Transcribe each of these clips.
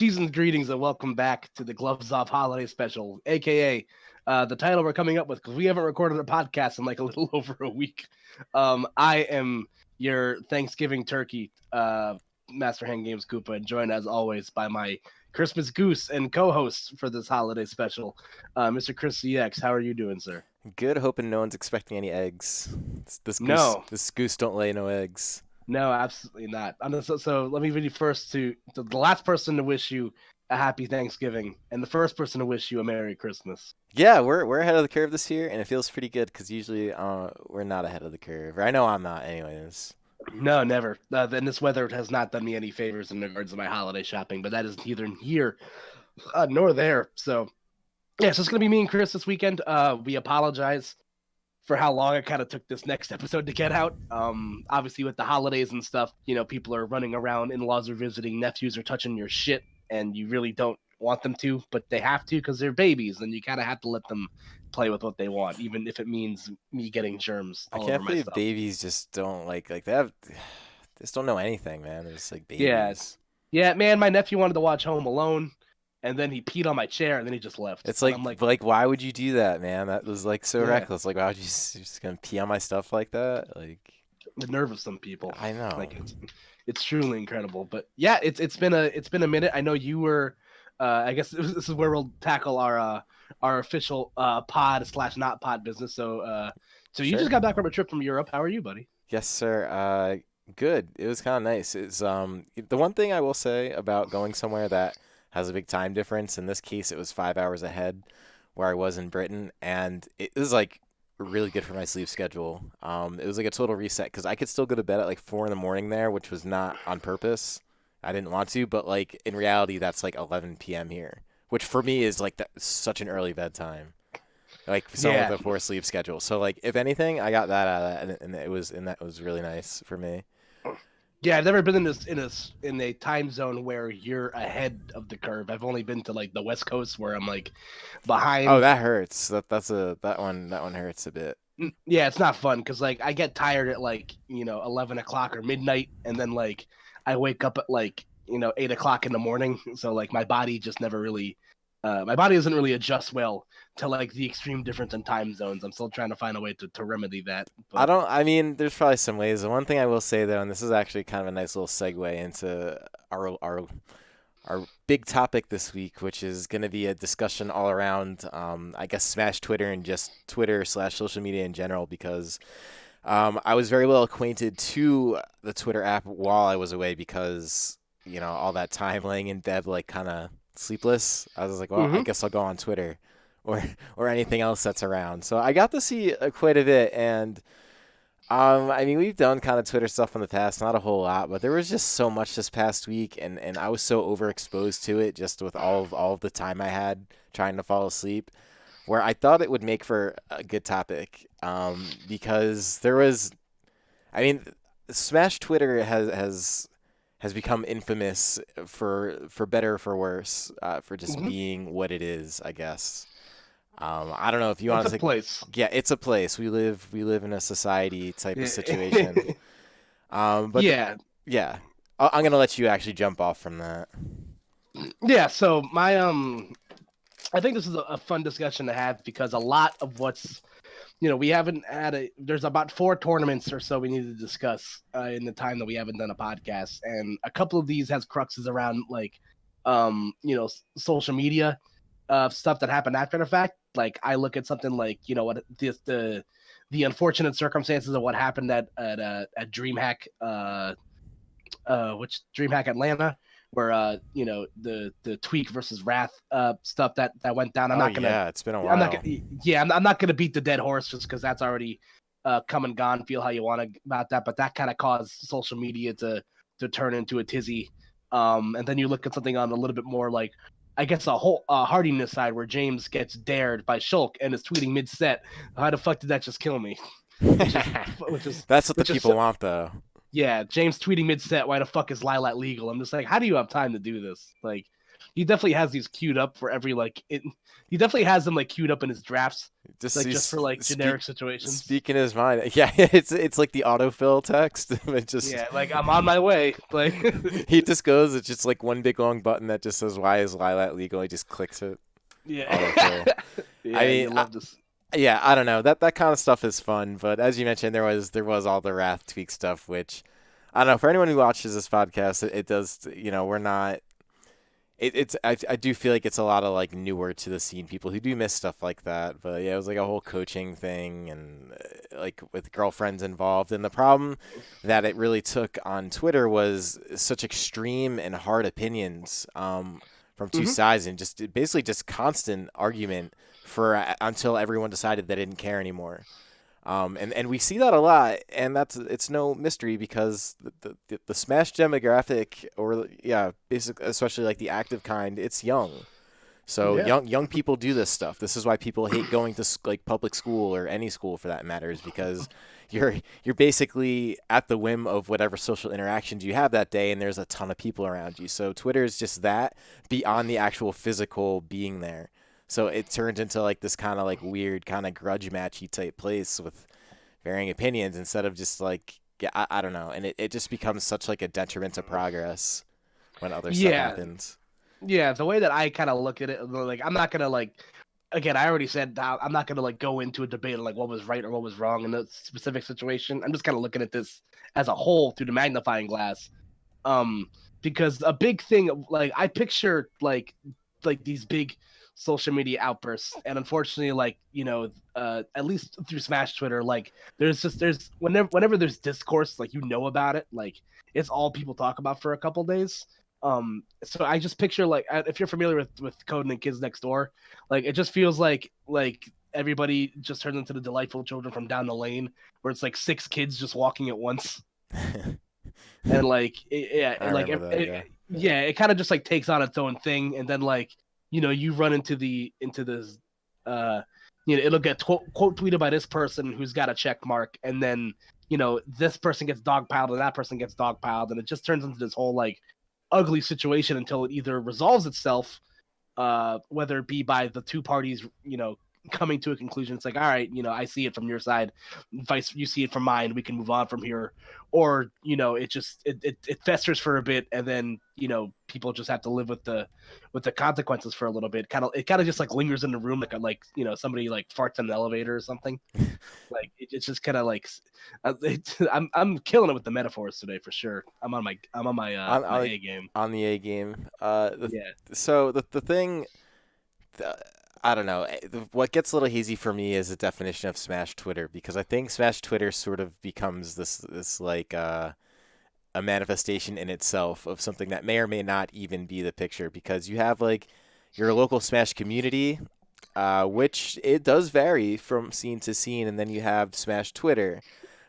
Season's greetings and welcome back to the Gloves Off Holiday Special, aka the title we're coming up with because we haven't recorded a podcast in like a little over a week. I am your Thanksgiving turkey, Master Hand Games Koopa, and joined as always by my Christmas goose and co-host for this holiday special, Mr. Chris CX. How are you doing, sir? Good, hoping no one's expecting any eggs. This goose, No, this goose don't lay no eggs. no, absolutely not. So let me read you first to the last person to wish you a happy Thanksgiving, and the first person to wish you a Merry Christmas. Yeah, we're ahead of the curve this year, and it feels pretty good because usually we're not ahead of the curve. Or I know I'm not, anyways. No, never. Then this weather has not done me any favors in regards to my holiday shopping, but that is neither here nor there. So, yeah, so it's going to be me and Chris this weekend. We apologize for how long it kind of took this next episode to get out. Obviously, with the holidays and stuff, people are running around, in-laws are visiting, nephews are touching your shit, and you really don't want them to, but they have to because they're babies, and you kind of have to let them play with what they want, even if it means me getting germs I all over can't my believe stuff. babies just don't they have, they just don't know anything, man. They're just like Yeah, babies. yeah, man. My nephew wanted to watch Home Alone, and then he peed on my chair, and then he just left. It's And like I'm like, like why would you do that, man? That was like so yeah, reckless. Like why would you're just gonna pee on my stuff like that? Like the nerve of some people. I know. Like it's truly incredible. But yeah, it's been a minute. I know you were. I guess this is where we'll tackle our official pod slash not pod business. So you just Sure. got back from a trip from Europe. How are you, buddy? Yes, sir. Good. It was kind of nice. It's the one thing I will say about going somewhere that has a big time difference. In this case, it was 5 hours ahead where I was in Britain, and it was like really good for my sleep schedule. It was like a total reset because I could still go to bed at like 4 in the morning there, which was not on purpose. I didn't want to, but like in reality, that's like 11 p.m. here, which for me is like such an early bedtime like someone Yeah, with a poor sleep schedule. So like if anything, I got that out of that, and that was really nice for me. yeah. I've never been in a time zone where you're ahead of the curve. I've only been to like the West Coast where I'm like Oh, behind. that hurts. That one hurts a bit. Yeah, it's not fun because like I get tired at like 11 o'clock or midnight, and then like I wake up at like 8 o'clock in the morning. So like my body just never really, my body doesn't really adjust well to like the extreme difference in time zones. I'm still trying to find a way to remedy that. I But don't. I mean, there's probably some ways. The one thing I will say though, and this is actually kind of a nice little segue into our big topic this week, which is going to be a discussion all around, I guess, Smash Twitter and just Twitter slash social media in general, because I was very well acquainted to the Twitter app while I was away because, all that time laying in bed, like kind of sleepless. I was like, well, I hmm guess I'll go on Twitter or or anything else that's around. So I got to see quite a bit, and I mean, we've done kind of Twitter stuff in the past, not a whole lot, but there was just so much this past week, and I was so overexposed to it just with all of the time I had trying to fall asleep, where I thought it would make for a good topic, because there was, I mean, Smash Twitter has become infamous for better or for worse, for just hmm being what it is, I guess. I don't know if you it's want a to. place. Yeah, it's a place. We live in a society type of situation. But Yeah, yeah, I'm gonna let you actually jump off from that. yeah. So I think this is a fun discussion to have because a lot of what's we haven't had there's about four tournaments or so we need to discuss in the time that we haven't done a podcast, and a couple of these has cruxes around like social media stuff that happened after the fact. Like I look at something like what the unfortunate circumstances of what happened at DreamHack which DreamHack Atlanta, where the Tweak versus Wrath stuff that went down. Oh yeah, it's been a I'm not while. gonna yeah I'm not gonna beat the dead horse just because that's already come and gone. Feel how you want to about that, but that kind of caused social media to turn into a tizzy. And then you look at something on a little bit more like I guess a whole hardiness side where James gets dared by Shulk and is tweeting mid set. How the fuck did that just kill me? which is which is That's what the which is people want, though. yeah, James tweeting mid set, why the fuck is Lilat legal? I'm just like, how do you have time to do this? Like, he definitely has these queued up for every like it. He definitely has them like queued up in his drafts, Just like he's just for like generic situations. speaking his mind. Yeah, it's like the autofill text. It just Yeah, like I'm on my way. Like, he just goes. It's just like one big long button that just says "Why is Lilat legal?" He just clicks it. yeah, Autofill. I yeah, mean, you love this. yeah, I don't know. That kind of stuff is fun, but as you mentioned, there was all the Wrath tweak stuff, which I don't know. For anyone who watches this podcast, it does. We're not. I do feel like it's a lot of like newer to the scene people who do miss stuff like that. But yeah, it was like a whole coaching thing and like with girlfriends involved. And the problem that it really took on Twitter was such extreme and hard opinions from two Hmm. sides and just basically just constant argument for until everyone decided they didn't care anymore. And we see that a lot, and it's no mystery because the Smash demographic, or yeah, basically, especially like the active kind, it's young. So Yeah, young people do this stuff. This is why people hate going to like public school or any school for that matter, is because you're basically at the whim of whatever social interactions you have that day, and there's a ton of people around you. So Twitter is just that beyond the actual physical being there. So it turns into like this kind of like weird kind of grudge matchy type place with varying opinions instead of just like yeah, I don't know. And it just becomes such like a detriment to progress when other stuff yeah, happens. yeah. The way that I kind of look at it, like I'm not gonna like. Again, I already said that I'm not gonna like go into a debate on like what was right or what was wrong in a specific situation. I'm just kind of looking at this as a whole through the magnifying glass. Um, because a big thing, like I picture like these big social media outbursts, and unfortunately, like at least through Smash Twitter, like there's whenever there's discourse, like about it, like it's all people talk about for a couple days. So I just picture like if you're familiar with Coden and Kids Next Door, like it just feels like everybody just turns into the delightful children from down the lane, where it's like six kids just walking at once, and like yeah, I like remember that. Yeah. yeah, it kind of just like takes on its own thing, and then like you run into this uh it'll get quote tweeted by this person who's got a check mark, and then this person gets dogpiled and that person gets dogpiled, and it just turns into this whole like ugly situation until it either resolves itself, whether it be by the two parties coming to a conclusion. It's like, all right, I see it from your side, vice you see it from mine, we can move on from here. Or it just it festers for a bit, and then people just have to live with the consequences for a little bit. It kind of just like lingers in the room, like somebody like farts in an elevator or something. Like it's just kind of like I'm killing it with the metaphors today for sure. I'm on my A game. On the A game. Yeah. So the thing, the, I don't know. What gets a little hazy for me is the definition of Smash Twitter because I think Smash Twitter sort of becomes this like a manifestation in itself of something that may or may not even be the picture because you have like your local Smash community, which it does vary from scene to scene, and then you have Smash Twitter,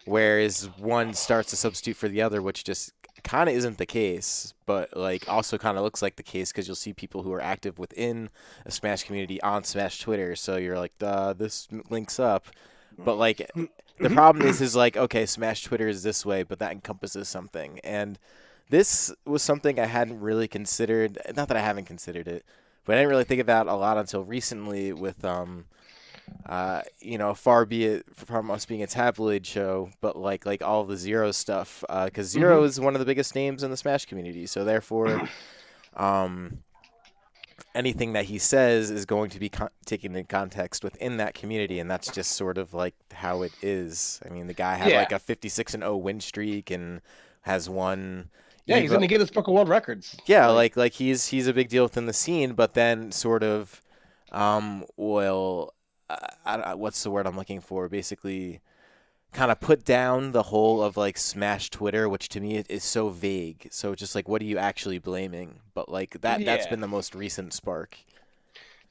whereas one starts to substitute for the other, which just kind of isn't the case, but like also kind of looks like the case because you'll see people who are active within a Smash community on Smash Twitter. So you're like, this links up, but like the problem is like okay, Smash Twitter is this way, but that encompasses something, and this was something I hadn't really considered. Not that I haven't considered it, but I didn't really think about a lot until recently with far be it from us being a tabloid show, but like all the Zero stuff, because Zero Hmm. is one of the biggest names in the Smash community, so therefore, um, anything that he says is going to be taken in context within that community, and that's just sort of like how it is. I mean, the guy had Yeah. like a 56-0 win streak and has won. Yeah, he's gonna get his book of world records. Yeah, like he's a big deal within the scene, but then sort of, well, what's the word I'm looking for? Basically, kind of put down the whole of like Smash Twitter, which to me is so vague. So just like, what are you actually blaming? But like that's Yeah. been the most recent spark.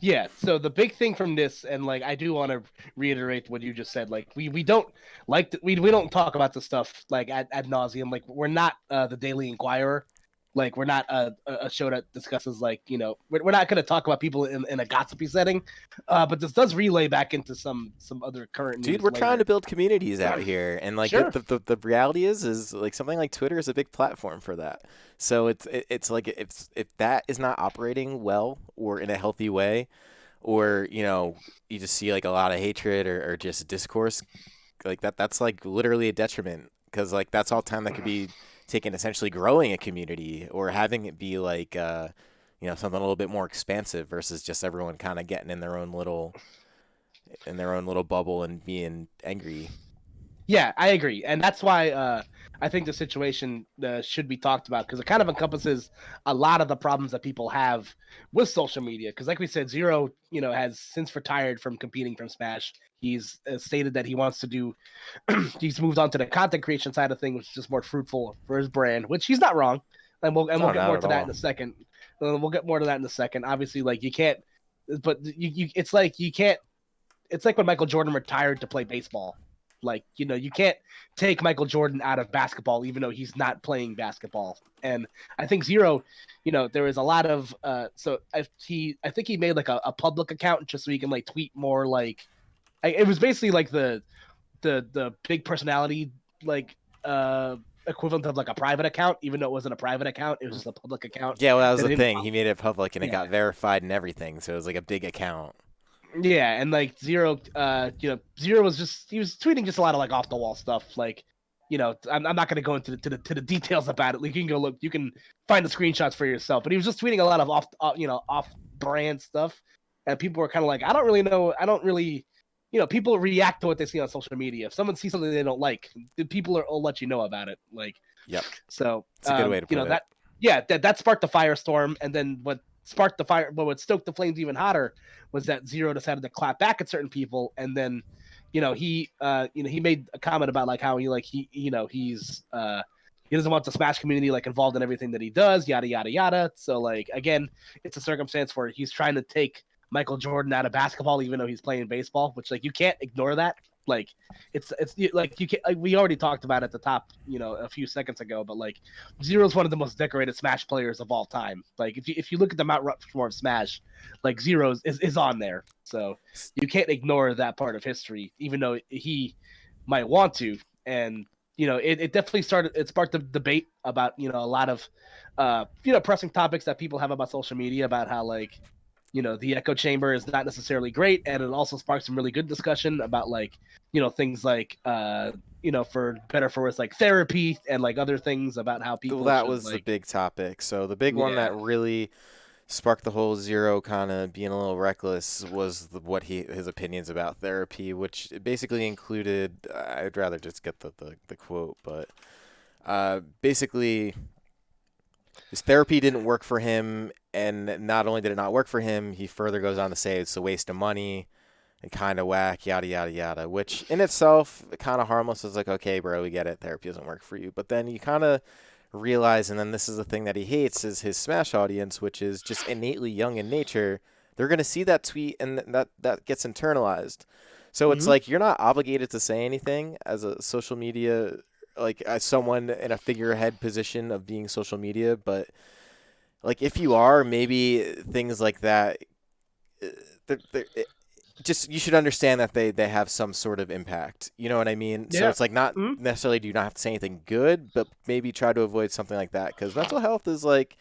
Yeah. So the big thing from this, and like I do want to reiterate what you just said. Like we don't we don't talk about the stuff like ad nauseum. Like we're not the Daily Inquirer. Like, we're not a show that discusses, like, we're not going to talk about people in a gossipy setting. But this does relay back into some other current Dude, news we're trying to later. build communities out here, and like Sure. the reality is like something like Twitter is a big platform for that. So it's like if that is not operating well or in a healthy way, or you just see like a lot of hatred or just discourse like that's like literally a detriment because like that's all time that could be taken essentially growing a community or having it be like something a little bit more expansive versus just everyone kind of getting in their own little bubble and being angry. Yeah, I agree, and that's why I think the situation should be talked about, because it kind of encompasses a lot of the problems that people have with social media. Because, like we said, Zero, has since retired from competing from Smash. He's stated that he wants to do. He's moved on to the content creation side of things, which is just more fruitful for his brand. Which he's not wrong, and we'll No, get not more at to that in all. a second. We'll get more to that in a second. Obviously, like, you can't, but it's like you can't. It's like when Michael Jordan retired to play baseball. Like, you can't take Michael Jordan out of basketball, even though he's not playing basketball. And I think Zero, there was a lot of I think he made like a public account just so he can like tweet more. Like, it was basically like the big personality, like, equivalent of like a private account, even though it wasn't a private account, it was just a public account Yeah, well, that was that the didn't. thing. He made it public and it Yeah. got verified and everything, so it was like a big account. Yeah, and like Zero, Zero he was tweeting just a lot of like off the wall stuff. Like, I'm not gonna go into the details about it. Like, you can go look, you can find the screenshots for yourself. But he was just tweeting a lot of off brand stuff, and people were kind of like, I don't really know, I don't really, people react to what they see on social media. If someone sees something they don't like, the people will let you know about it. Like, Yep, so it's a good way to put it. that, yeah, that sparked the firestorm, and then what sparked the fire, what stoked the flames even hotter was that Zero decided to clap back at certain people, and then, he made a comment about like how he doesn't want the Smash community like involved in everything that he does, yada yada yada. So, like, again, it's a circumstance where he's trying to take Michael Jordan out of basketball, even though he's playing baseball, which, like, you can't ignore that. Like, it's like, you can, like, we already talked about at the top, a few seconds ago, but like, Zero's one of the most decorated Smash players of all time. Like, if you look at the Mount Rushmore of Smash, like, Zero's is on there. So you can't ignore that part of history, even though he might want to. And it definitely sparked a debate about a lot of pressing topics that people have about social media, about how, like, the echo chamber is not necessarily great, and it also sparked some really good discussion about, like, things like for better for worse, like therapy, and like other things about how Well, people that should, was the like, big topic. So the big one yeah. that really sparked the whole Zero kind of being a little reckless was what his opinions about therapy, which basically included. I'd rather just get the quote, but basically his therapy didn't work for him, and not only did it not work for him, he further goes on to say it's a waste of money and kind of whack, yada yada yada. Which in itself, kind of harmless. Is like, okay, bro, we get it. Therapy doesn't work for you, but then you kind of realize, and then this is the thing that he hates, is his Smash audience, which is just innately young in nature. They're gonna see that tweet, and that gets internalized. So it's Hmm. like you're not obligated to say anything as a social media, like as someone in a figurehead position of being social media, but like if you are, maybe things like that, uh, they're just you should understand that they have some sort of impact. You know what I mean? So Yeah. it's like not Hmm. necessarily do you not have to say anything good, but maybe try to avoid something like that because mental health is like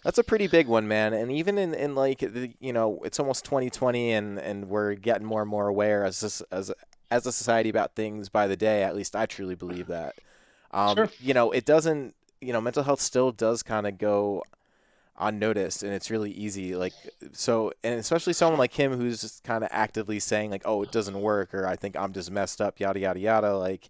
that's a pretty big one, man. And even in like it's almost 2020 and we're getting more and more aware as a society about things by the day. At least I truly believe that. Sure. It doesn't. Mental health still does kind of go unnoticed and it's really easy so and especially someone like him who's just kind of actively saying like oh it doesn't work or I think I'm just messed up yada yada yada like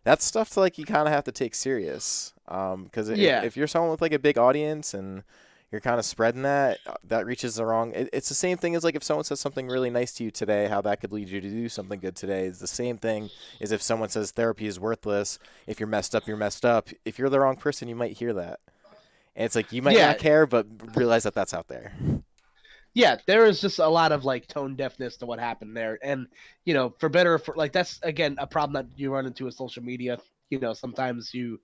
that's stuff to like you kind of have to take serious because Yeah. if you're someone with like a big audience and you're kind of spreading that that reaches the wrong it's the same thing as like if someone says something really nice to you today how that could lead you to do something good today is the same thing as if someone says therapy is worthless if you're messed up if you're the wrong person you might hear that and it's like you might not Yeah. care, but realize that that's out there. Yeah, there is just a lot of like tone deafness to what happened there, and for better, for like, that's again a problem that you run into with social media. sometimes you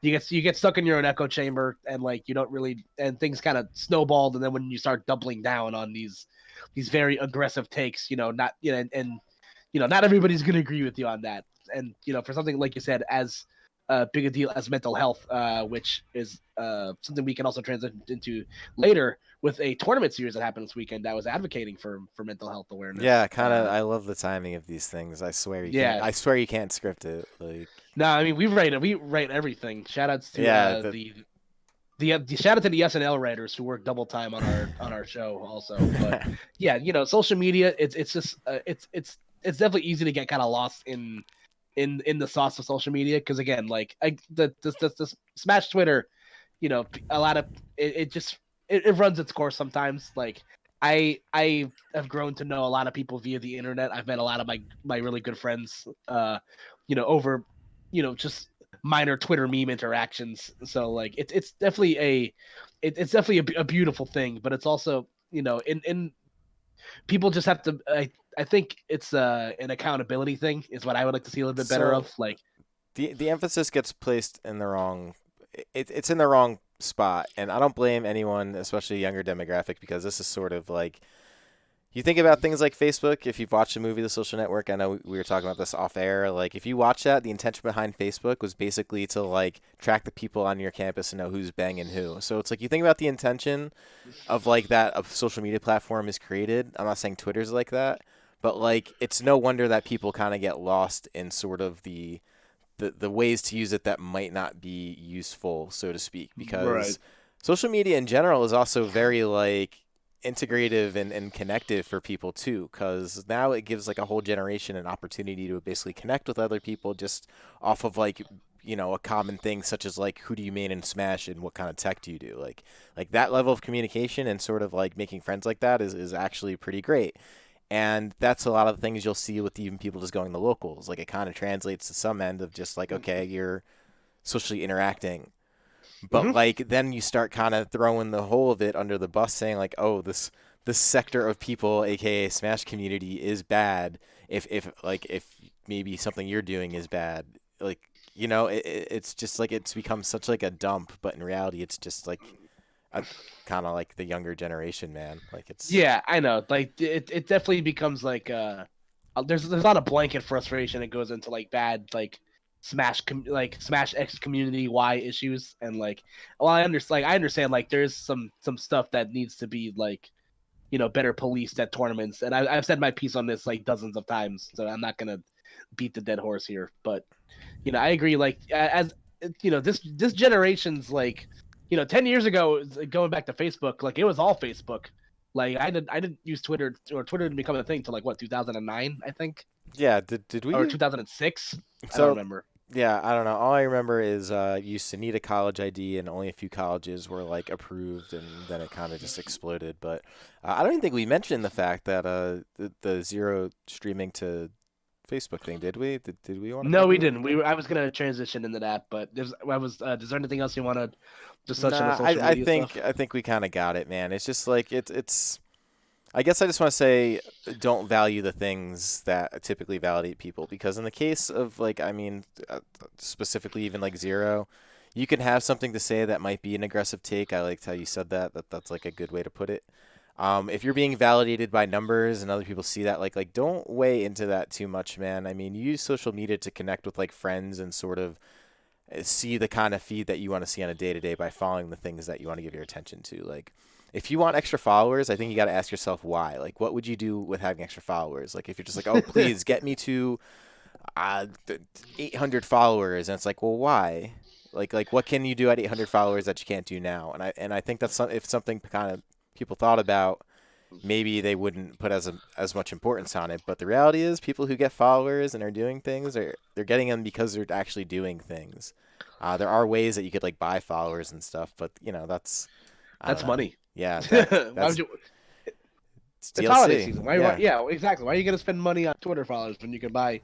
get stuck in your own echo chamber, and like you don't really, and things kind of snowballed, and then when you start doubling down on these very aggressive takes, not and not everybody's going to agree with you on that. And for something like you said, as big a deal as mental health, which is something we can also transition into later with a tournament series that happened this weekend that was advocating for mental health awareness. Yeah, kind of. I love the timing of these things. I swear you can't. Yeah. I swear you can't script it. Like, No, I mean we write everything. Shout outs to yeah, the shout out to the SNL writers who work double time on our show also. But yeah, social media, it's just it's definitely easy to get kind of lost in the sauce of social media, because again, like this Smash Twitter, a lot of it just it runs its course sometimes. Like I have grown to know a lot of people via the internet. I've met a lot of my really good friends, over, just minor Twitter meme interactions. So like it's definitely it's definitely a beautiful thing, but it's also, in people just have to. I think it's an accountability thing is what I would like to see a little bit better so of. Like, the emphasis gets placed in the wrong. It's in the wrong spot, and I don't blame anyone, especially younger demographic, because this is sort of like you think about things like Facebook. If you've watched the movie The Social Network, I know we were talking about this off air. Like, if you watch that, the intention behind Facebook was basically to like track the people on your campus and know who's banging who. So it's like you think about the intention of like that a social media platform is created. I'm not saying Twitter's like that, but like it's no wonder that people kind of get lost in sort of the ways to use it that might not be useful, so to speak, right. because social media in general is also very like integrative and connective for people too, because now it gives like a whole generation an opportunity to basically connect with other people just off of like a common thing such as like who do you main in Smash and what kind of tech do you do, like that level of communication and sort of like making friends like that is actually pretty great. And that's a lot of the things you'll see with even people just going to locals. Like it kind of translates to some end of just like, okay, you're socially interacting. But Hmm. like then you start kind of throwing the whole of it under the bus, saying like, oh, this sector of people, aka Smash community, is bad. If maybe something you're doing is bad, like it's just like it's become such like a dump. But in reality, it's just like a kind of like the younger generation, man. Like it's Yeah, I know. Like it definitely becomes like there's a lot of blanket frustration that goes into like bad like Smash X community Y issues. And like, well, I understand like there's some stuff that needs to be like, better policed at tournaments, and I've said my piece on this like dozens of times, so I'm not gonna beat the dead horse here. But I agree. Like, as this generation's like, 10 years ago, going back to Facebook, like it was all Facebook. Like I didn't use Twitter, or Twitter didn't become a thing till like what, 2009, I think, yeah. Did or we? 2006. I don't So remember. yeah, I don't know. All I remember is you used to need a college ID, and only a few colleges were like approved, and then it kind of just exploded. But I don't even think we mentioned the fact that the zero streaming to Facebook thing, did we? Did we want to No, cover we that? didn't. I was gonna transition into that, but is there anything else you want to just touch on the Nah, social I media think stuff? I think we kind of got it, man. It's just like it's. I guess I just want to say don't value the things that typically validate people, because in the case of like I mean specifically even like zero, you can have something to say that might be an aggressive take. I liked how you said that. That's like a good way to put it. If you're being validated by numbers and other people see that, like don't weigh into that too much, man. I mean, you use social media to connect with like friends and sort of see the kind of feed that you want to see on a day to day by following the things that you want to give your attention to. Like, if you want extra followers, I think you got to ask yourself why. Like, what would you do with having extra followers? Like, if you're just like, oh, please get me to 800 followers, and it's like, well, why? Like, what can you do at 800 followers that you can't do now? And I think that's if something kind of people thought about, maybe they wouldn't put as much importance on it. But the reality is, people who get followers and are doing things, they're getting them because they're actually doing things. There are ways that you could like buy followers and stuff, but that's I don't That's know. money. Yeah, Why would that's you? it's It's holiday DLC. season. Why? Yeah. Yeah, exactly. Why are you gonna spend money on Twitter followers when you can buy,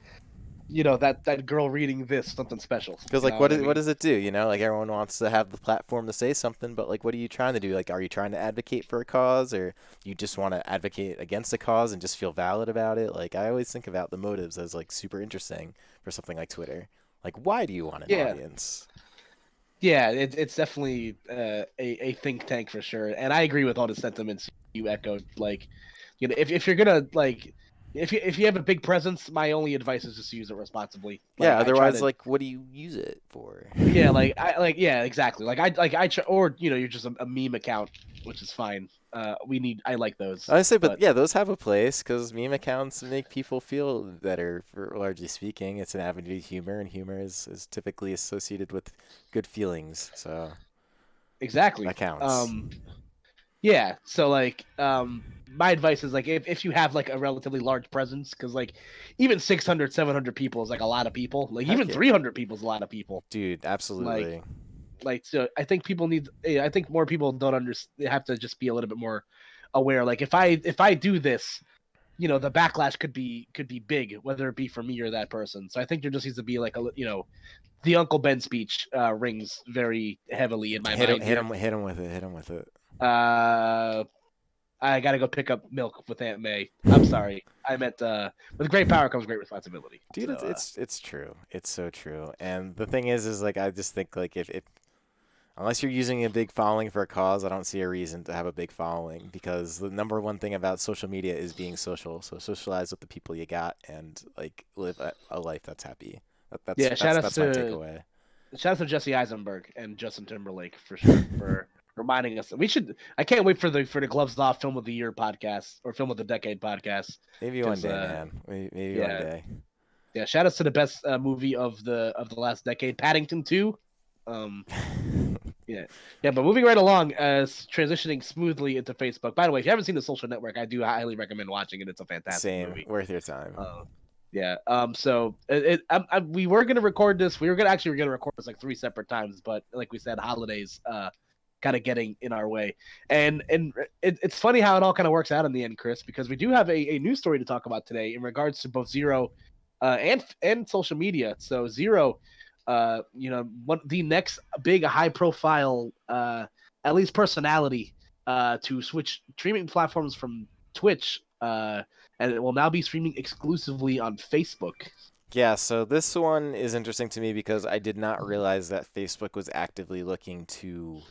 that girl reading this something special? Because You like, know what I what mean? does it do? Like everyone wants to have the platform to say something, but like, what are you trying to do? Like, are you trying to advocate for a cause, or you just want to advocate against a cause and just feel valid about it? Like, I always think about the motives as like super interesting for something like Twitter. Like, why do you want an Yeah. audience? Yeah, it's definitely a think tank for sure, and I agree with all the sentiments you echoed. Like, if you're gonna like, if you have a big presence, my only advice is just use it responsibly. Like, Yeah, I try otherwise, to, like, what do you use it for? yeah, yeah, exactly. I try, or you're just a meme account, which is fine. I like those, I say, but but yeah, those have a place because meme accounts make people feel better. For largely speaking, it's an avenue to humor, and humor is typically associated with good feelings, so exactly. that counts. Yeah, so my advice is like if you have like a relatively large presence, because like even 600, 700 people is like a lot of people, like Heck even yeah, 300 people is a lot of people. dude, like absolutely. so I think people need, I think more people don't understand, they have to just be a little bit more aware. Like if I do this, the backlash could be big, whether it be for me or that person. So I think there just needs to be like the Uncle Ben speech rings very heavily in my Hit him, mind hit here. him, hit him with it, hit him with it. uh I gotta go pick up milk with Aunt May. I'm sorry. I meant with great power comes great responsibility. Dude, So it's true. It's so true. And the thing is like I just think like if unless you're using a big following for a cause, I don't see a reason to have a big following because the number one thing about social media is being social. So socialize with the people you got and like live a life that's happy. yeah, That's my takeaway. shout out to Jesse Eisenberg and Justin Timberlake for sure for reminding us. We should. I can't wait for the Gloves Off Film of the Year podcast or Film of the Decade podcast Maybe one because day, man. Maybe one yeah, day. yeah. Shout outs to the best movie of the last decade, Paddington 2. Um, Yeah, yeah, but moving right along, transitioning smoothly into Facebook. By the way, if you haven't seen The Social Network, I do highly recommend watching it. It's a fantastic Same, movie. worth your time. Yeah. So we were gonna record this. We were gonna record this like three separate times, but like we said, holidays kind of getting in our way. And it's funny how it all kind of works out in the end, Chris, because we do have a news story to talk about today in regards to both Zero and social media. So Zero, the next big high profile, at least personality, to switch streaming platforms from Twitch, and it will now be streaming exclusively on Facebook. Yeah, so this one is interesting to me because I did not realize that Facebook was actively looking to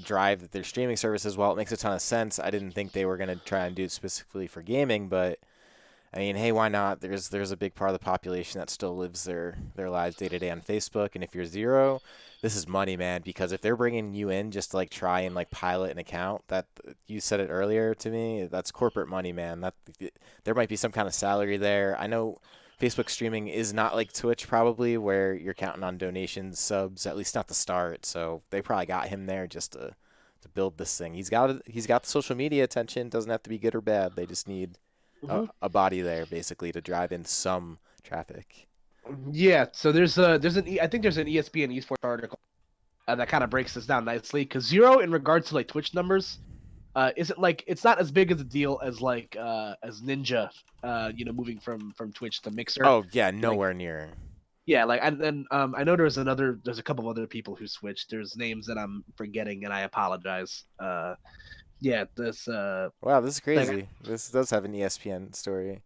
drive their streaming services. While it makes a ton of sense, I didn't think they were going to try and do it specifically for gaming, but I mean, hey, why not? There's a big part of the population that still lives their lives day to day on Facebook, and if you're Zero, this is money, man. Because if they're bringing you in just to like try and like pilot an account, that you said it earlier to me, that's corporate money, man. That there might be some kind of salary there. I know Facebook streaming is not like Twitch probably, where you're counting on donations, subs, at least not to start. So they probably got him there just to build this thing. He's got the social media attention. Doesn't have to be good or bad. They just need Mm-hmm. a body there basically to drive in some traffic. Yeah, so I think there's an ESPN esports article that kind of breaks this down nicely because Zero in regards to like Twitch numbers isn't like it's not as big as a deal as as Ninja, moving from Twitch to Mixer. Oh yeah, Like nowhere near. yeah, I know there's a couple of other people who switched. There's names that I'm forgetting and I apologize. Yeah, this Wow, this is like crazy. This does have an ESPN story.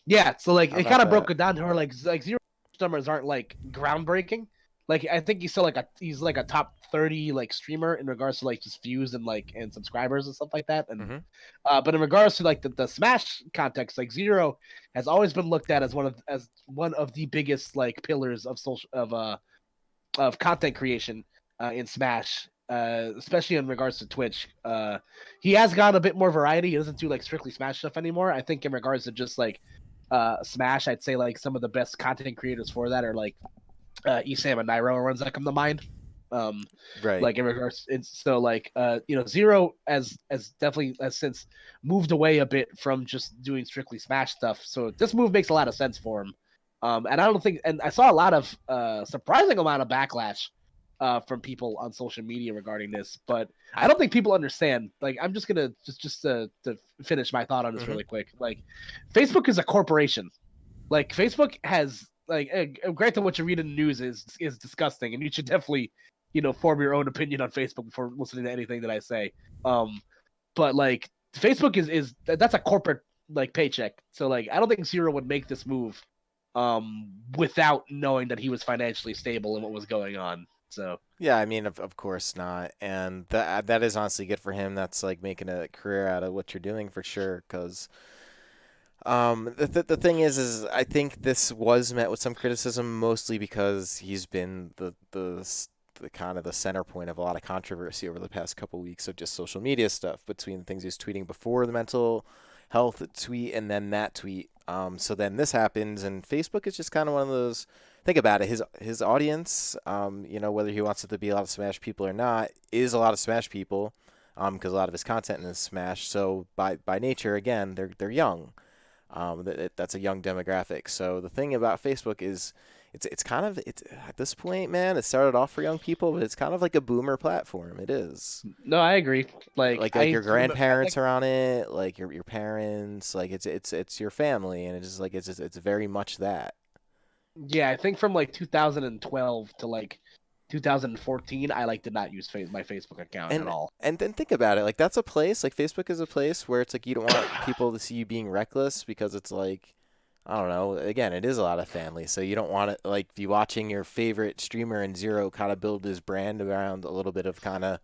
yeah, so like How it about kind of broke that? it down to her like Zero numbers aren't like groundbreaking. Like I think he's like a top 30 like streamer in regards to like just views and and subscribers and stuff like that. And hmm but in regards to like the Smash context, like Zero has always been looked at as one of the biggest like pillars of social of content creation in Smash. Especially in regards to Twitch, he has got a bit more variety. He doesn't do like strictly Smash stuff anymore. I think in regards to just like Smash, I'd say like some of the best content creators for that are like Esam and Nairo are ones that come to mind. Um, Right. like in regards, it's so like Zero as definitely has since moved away a bit from just doing strictly Smash stuff. So this move makes a lot of sense for him. And I don't think, and I saw a lot of surprising amount of backlash from people on social media regarding this, but I don't think people understand. Like, I'm just gonna to finish my thought on this hmm really quick. Like, Facebook is a corporation. Like, Facebook has like, granted, what you read in the news is disgusting, and you should definitely, form your own opinion on Facebook before listening to anything that I say. Um, but like, Facebook is that's a corporate like paycheck. So like, I don't think Zero would make this move without knowing that he was financially stable and what was going on. So Yeah, I mean, of course not, and that is honestly good for him. That's like making a career out of what you're doing for sure. Because the thing is I think this was met with some criticism, mostly because he's been the kind of the center point of a lot of controversy over the past couple weeks of just social media stuff between the things he was tweeting before the mental health tweet and then that tweet. So then this happens, and Facebook is just kind of one of those. Think about it. His audience, whether he wants it to be a lot of Smash people or not, is a lot of Smash people, because a lot of his content is Smash. So by nature, again, they're young. That's a young demographic. So the thing about Facebook is, it's kind of it's at this point, man. It started off for young people, but it's kind of like a boomer platform. It is. no, I agree. Like Like your I grandparents like, are on it, like your parents, like it's your family, and it's just like it's very much that. yeah, I think from like 2012 to like 2014, I like did not use my Facebook account at And all. and then think about it, like that's a place, like Facebook is a place where it's like you don't want people to see you being reckless because it's like I don't know, again, it is a lot of family, so you don't want it like be watching your favorite streamer and Zero kind of build his brand around a little bit of kind of,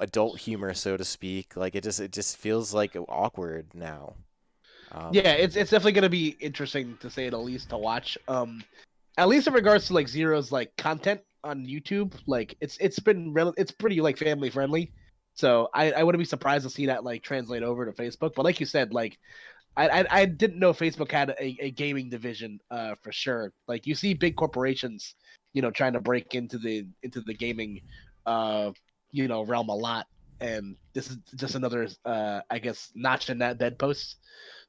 adult humor, so to speak. Like it just feels like awkward now. Yeah, Um, it's definitely gonna be interesting to say the least to watch. At least in regards to like Zero's like content on YouTube, like it's pretty like family friendly. So I wouldn't be surprised to see that like translate over to Facebook. But like you said, like I didn't know Facebook had a gaming division for sure. Like you see big corporations, trying to break into the gaming realm a lot. And this is just another I guess notch in that bedpost.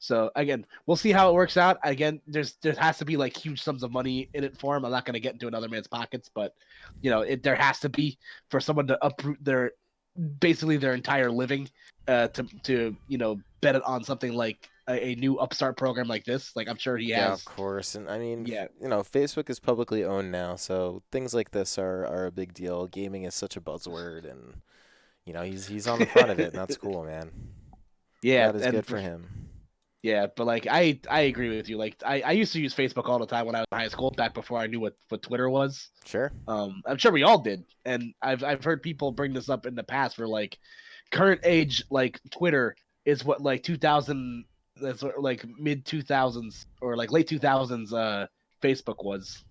So again, we'll see how it works out. Again, there has to be like huge sums of money in it for him. I'm not going to get into another man's pockets, but there has to be for someone to uproot basically their entire living to bet it on something like a new upstart program like this. Like I'm sure he yeah, of has. course, and I mean, Yeah, Facebook is publicly owned now, so things like this are a big deal. Gaming is such a buzzword, and he's on the front of it, and that's cool, man. yeah, That is and good for him. yeah, but like I agree with you. Like I used to use Facebook all the time when I was in high school, back before I knew what Twitter was. Sure. I'm sure we all did, and I've heard people bring this up in the past where like current age like Twitter is what like 2000, that's what, like mid 2000s or like late 2000s Facebook was.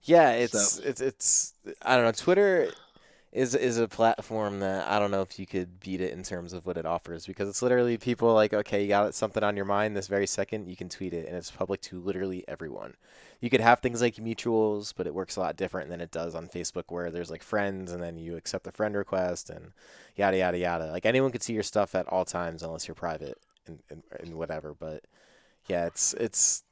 Yeah, So it's I don't know. Twitter is a platform that I don't know if you could beat it in terms of what it offers, because it's literally people like, okay, you got something on your mind this very second, you can tweet it, and it's public to literally everyone. You could have things like mutuals, but it works a lot different than it does on Facebook, where there's like friends and then you accept a friend request and yada yada yada. Like anyone could see your stuff at all times unless you're private and whatever. But yeah, it's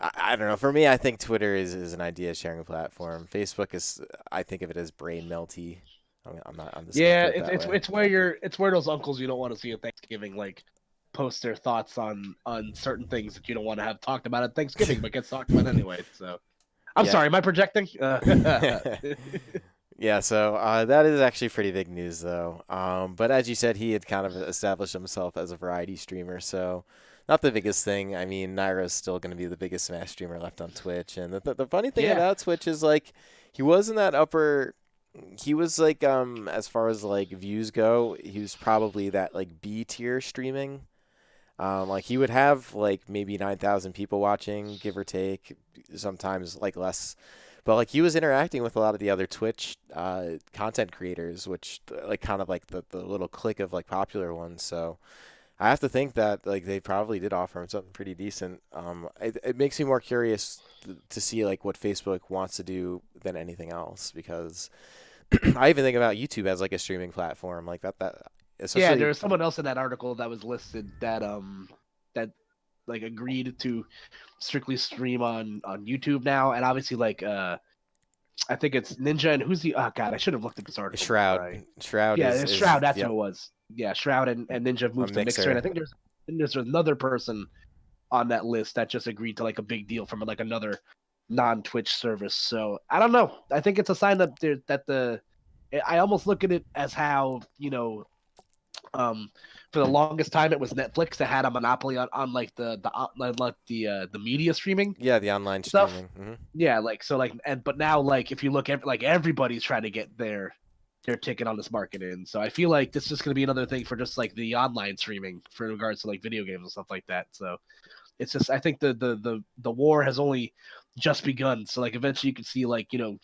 I don't know. For me, I think Twitter is an idea sharing platform. Facebook is, I think of it as brain melty. I'm just gonna yeah, put it that way. it's where those uncles you don't want to see at Thanksgiving like post their thoughts on certain things that you don't want to have talked about at Thanksgiving, but gets talked about anyway. So I'm Yeah. sorry, am I projecting? Yeah, so that is actually pretty big news, though. But as you said, he had kind of established himself as a variety streamer, so not the biggest thing. I mean, Nairo's still going to be the biggest Smash streamer left on Twitch. And the funny thing Yeah, about Twitch is like he was in that upper. He was like as far as like views go, he was probably that like B tier streaming. Like he would have like maybe 9,000 people watching, give or take, sometimes like less. But like he was interacting with a lot of the other Twitch content creators, which like kind of like the little clique of like popular ones. So I have to think that like they probably did offer him something pretty decent. It makes me more curious to see like what Facebook wants to do than anything else, because I even think about YouTube as like a streaming platform like that yeah. There especially. was someone else in that article that was listed that like agreed to strictly stream on YouTube now, and obviously like I think it's Ninja and who's the oh god I should have looked at this article before Shroud. I Shroud yeah it's Shroud, is that's who yep, it was. Yeah, Shroud and Ninja have a moved to Mixer, and mixer. I think there's another person on that list that just agreed to like a big deal from like another non-Twitch service. So I don't know. I think it's a sign that I almost look at it as how For the longest time, it was Netflix that had a monopoly on like the media streaming Yeah, the online stuff. streaming. Yeah, like so like and but now like if you look at like everybody's trying to get their ticket on this market in. So I feel like this is just going to be another thing for just like the online streaming for regards to like video games and stuff like that. So it's just I think the war has only just begun. So like eventually you can see like I mean,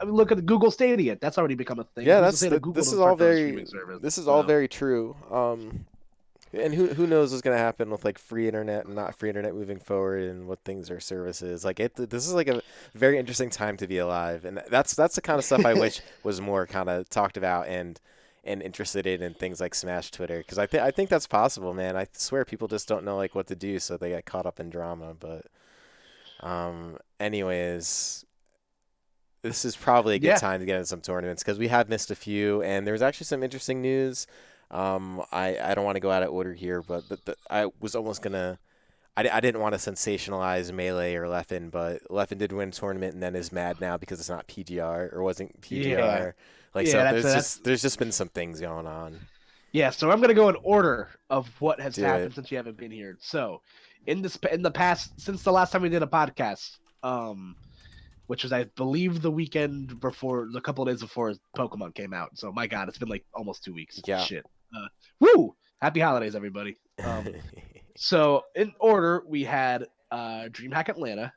look at the Google Stadia. That's already become a thing. Yeah, Who's to say that Google doesn't start their own streaming service? this is all So very true. And who knows what's gonna happen with like free internet and not free internet moving forward, and what things are services. Like this is like a very interesting time to be alive, and that's the kind of stuff I wish was more kind of talked about and interested in things like Smash Twitter, because I think that's possible, man. I swear people just don't know like what to do, so they get caught up in drama. But anyways, this is probably a good yeah, time to get into some tournaments because we have missed a few, and there's actually some interesting news. I don't want to go out of order here, but I was almost gonna. I didn't want to sensationalize Melee or Leffen, but Leffen did win a tournament and then is mad now because it's not PGR or wasn't yeah, PGR. Like yeah. so, That's there's just been some things going on. yeah. So I'm gonna go in order of what has Do it. happened since you haven't been here. So in the past since the last time we did a podcast, which was I believe the weekend before, a couple of days before Pokemon came out. So my God, it's been like almost 2 weeks. Yeah. Shit. Woo! Happy holidays, everybody. So in order, we had DreamHack Atlanta,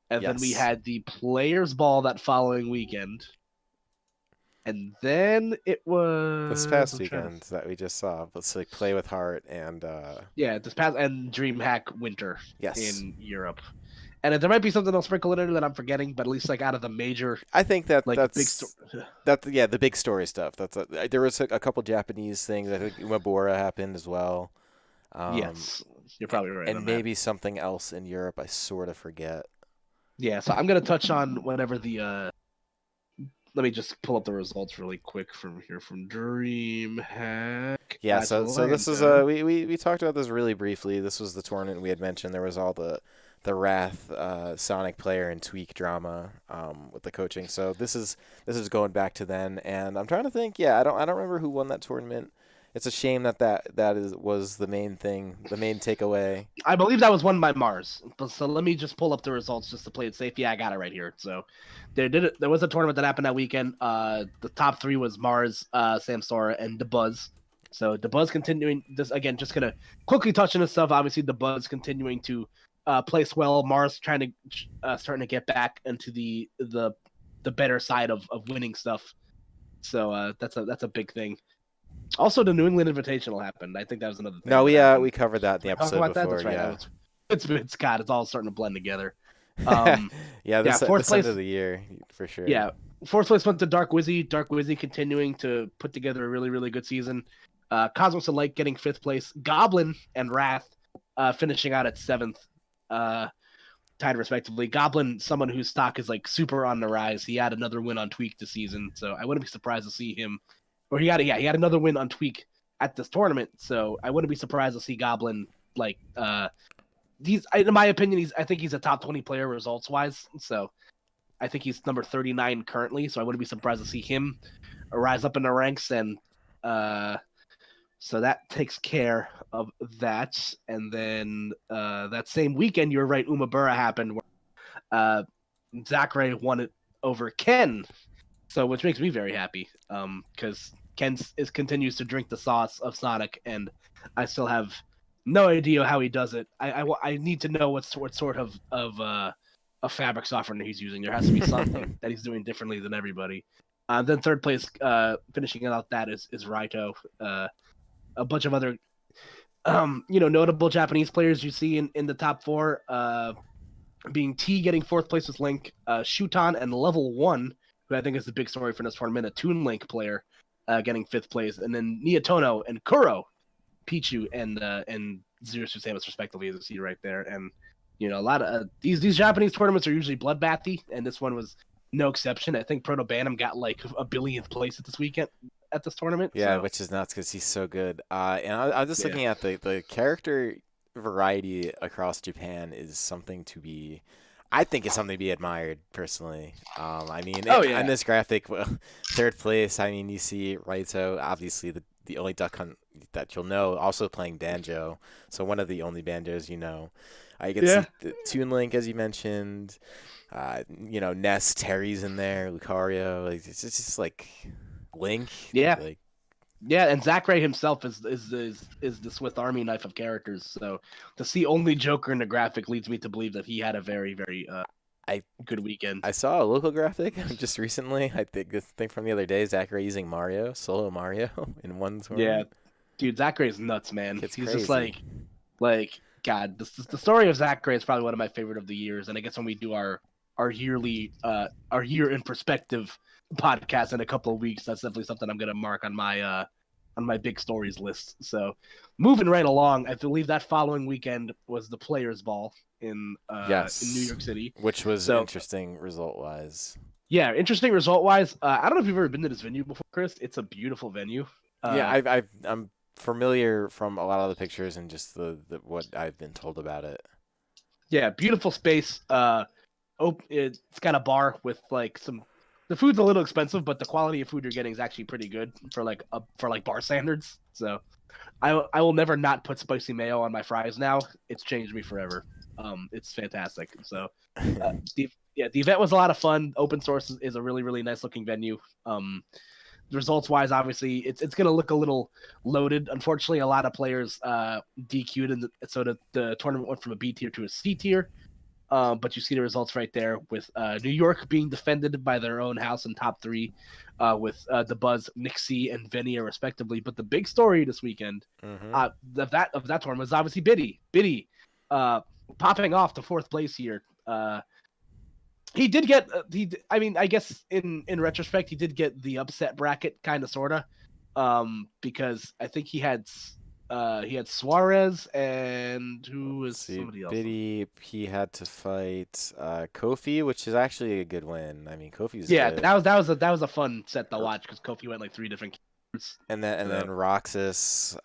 and then we Yes. had the Players Ball that following weekend, and then it was This past I'm trying to- weekend that we just saw, let's like Play with Heart and yeah, this past and DreamHack Winter yes. in Europe. And there might be something else sprinkled in there that I'm forgetting, but at least like out of the major I think that like that's big story. yeah, the big story stuff. There was a couple Japanese things. I think Umabora happened as well. Yes, you're probably right. And on maybe something else in Europe. I sort of forget. that. Yeah, so I'm gonna touch on whenever the. Let me just pull up the results really quick from here from DreamHack. Yeah, so this is Atlanta. we talked about this really briefly. This was the tournament we had mentioned. There was all the Wrath Sonic player and Tweak drama with the coaching. So this is going back to then, and I'm trying to think. Yeah, I don't remember who won that tournament. It's a shame that was the main thing, the main takeaway. I believe that was won by Mars. So let me just pull up the results just to play it safe. Yeah, I got it right here. So there was a tournament that happened that weekend. The top three was Mars, Sam Sora, and DeBuzz. So DeBuzz continuing this again. Just gonna quickly touch on this stuff. Obviously, DeBuzz continuing to place well. Mars trying to starting to get back into the better side of winning stuff. So that's a big thing. Also, the New England Invitational happened. I think that was another thing. No, that we covered that in the talk episode about that. before. That's right. Yeah. It's God. It's all starting to blend together. Yeah, yeah, fourth this place end of the year for sure. Yeah, fourth place went to Dark Wizzy. Dark Wizzy continuing to put together a really, really good season. Cosmos and Light getting fifth place. Goblin and Wrath finishing out at seventh, tied respectively. Goblin, someone whose stock is like super on the rise. He had another win on Tweak this season, so I wouldn't be surprised to see him. Or he had another win on Tweak at this tournament, so I wouldn't be surprised to see Goblin like in my opinion, I think he's a top 20 player results wise. So I think he's number 39 currently. So I wouldn't be surprised to see him rise up in the ranks. And so that takes care of that. And then that same weekend, you're right, Umabura happened where Zachary won it over Ken. So which makes me very happy because Ken continues to drink the sauce of Sonic, and I still have no idea how he does it. I need to know what sort of a fabric software he's using. There has to be something that he's doing differently than everybody. Then third place, finishing out that is Raito. A bunch of other, notable Japanese players you see in the top four, being T getting fourth place with Link, Shuton and Level 1, who I think is the big story for this tournament, a Toon Link player, getting fifth place, and then Niatono and Kuro, Pichu and Zero Samus respectively, as you see right there. And a lot of these Japanese tournaments are usually bloodbathy, and this one was no exception. I think Proto Bantam got like a billionth place at this weekend at this tournament. Yeah, so. which is nuts because he's so good. And I'm just looking at the character variety across Japan is something to be. I think it's something to be admired personally. I mean, on this graphic, well, third place. I mean, you see Raito, obviously the only Duck Hunt that you'll know, also playing banjo. So one of the only banjos you know. I get to Yeah. see the Toon Link, as you mentioned. Ness, Terry's in there, Lucario. Like, it's just like Link. Yeah. Like, Yeah, and Zachary himself is the Swiss Army knife of characters. So to see only Joker in the graphic leads me to believe that he had a very, very I good weekend. I saw a local graphic just recently. I think this thing from the other day, Zachary using Mario, solo Mario, in one Yeah, tournament. dude, Zachary is nuts, man. It's He's just crazy. like God. The story of Zachary is probably one of my favorite of the years. And I guess when we do our yearly our year in perspective podcast in a couple of weeks, that's definitely something I'm gonna mark on my big stories list. So moving right along, I believe that following weekend was the Players Ball in New Yes, York City. which was So interesting result wise. yeah, interesting result wise. I don't know if you've ever been to this venue before, Chris. It's a beautiful venue. Yeah, Uh, I'm familiar from a lot of the pictures and just the what I've been told about it. yeah, beautiful space. It's got a bar with like some. The food's a little expensive, but the quality of food you're getting is actually pretty good for like bar standards. So I will never not put spicy mayo on my fries now. It's changed me forever. It's fantastic. So the event was a lot of fun. Open source is a really really nice looking venue. Results wise, obviously, it's going to look a little loaded. Unfortunately, a lot of players DQ'd, and so the tournament went from a B tier to a C tier. But you see the results right there with New York being defended by their own house in top three, with the Buzz, Nixie, and Venia respectively. But the big story this weekend, Hmm. of that tournament was obviously Biddy. Biddy, popping off to fourth place here. He did get I mean, I guess in retrospect, he did get the upset bracket, kind of sorta, because I think he had Suarez and who Let's was see, somebody else. Biddy, he had to fight Kofi, which is actually a good win. I mean, Kofi's Yeah, good. that was a fun set to watch because Kofi went like three different characters. And then So Roxas,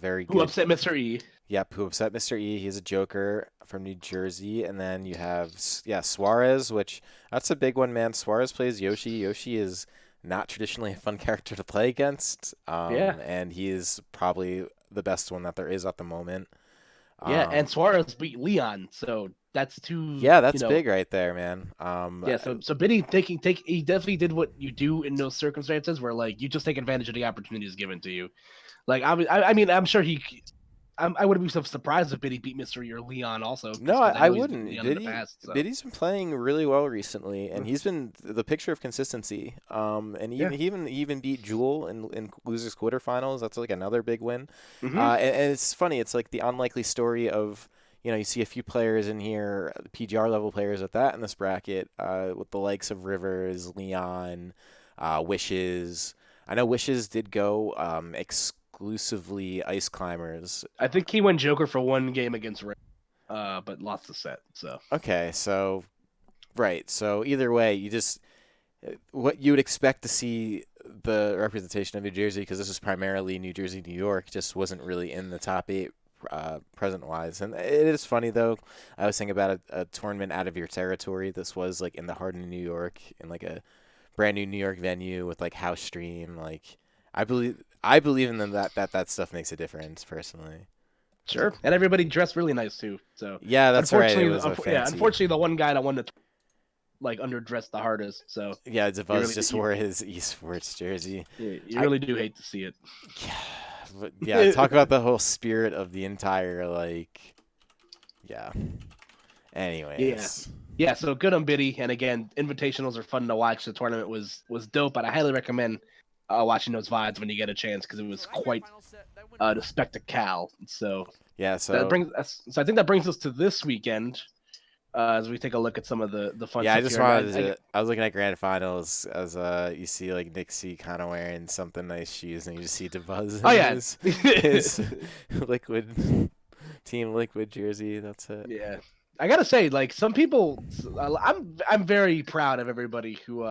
very who good. upset Mr. E? Yep, who upset Mr. E. He's a Joker from New Jersey. And then you have, Suarez, which that's a big one, man. Suarez plays Yoshi. Yoshi is not traditionally a fun character to play against. Yeah, And he is probably the best one that there is at the moment. yeah, and Um, Suarez beat Leon, so that's yeah, you that's know. big right there, man. Yeah, so Biddy he definitely did what you do in those circumstances where like you just take advantage of the opportunities given to you. Like I mean I'm sure I wouldn't be so surprised if Biddy beat Mystery or Leon also, No, just because I I know he's beat wouldn't. Leon in the past. So Biddy's been playing really well recently, and he's been the picture of consistency. And yeah, he even beat Jewel in losers quarterfinals. That's like another big win. hmm And it's funny. It's like the unlikely story of you see a few players in here, PGR level players at that in this bracket, with the likes of Rivers, Leon, Wishes. I know Wishes did go exclusively Ice Climbers. I think he went Joker for one game against Ray, but lost the set. So Okay, so right. So either way, you just what you would expect to see the representation of New Jersey, because this is primarily New Jersey, New York, just wasn't really in the top eight present wise. And it is funny though. I was thinking about a tournament out of your territory. This was like in the heart of New York, in like a brand new New York venue with like house stream. Like I believe in them that stuff makes a difference personally. sure, and everybody dressed really nice too. So Yeah, that's right. It unfortunately, was a yeah, fancy. unfortunately the one guy that won the like underdressed the hardest. So Yeah, you DeBuzz really just you, wore his esports jersey. you I really do hate to see it. yeah, talk about the whole spirit of the entire like yeah. Yeah. Anyways, Yeah, so good on Biddy, and again, invitationals are fun to watch. The tournament was dope, but I highly recommend watching those VODs when you get a chance because it was quite the spectacle. So yeah. that So brings us. So I think that brings us to this weekend as we take a look at some of the fun yeah, I stuff just here. wanted to. I was looking at grand finals as you see like Nixie kind of wearing something nice shoes, and you just see DeBuzz oh in yeah, his liquid team liquid jersey. That's it. yeah. I gotta say, like some people, I'm very proud of everybody who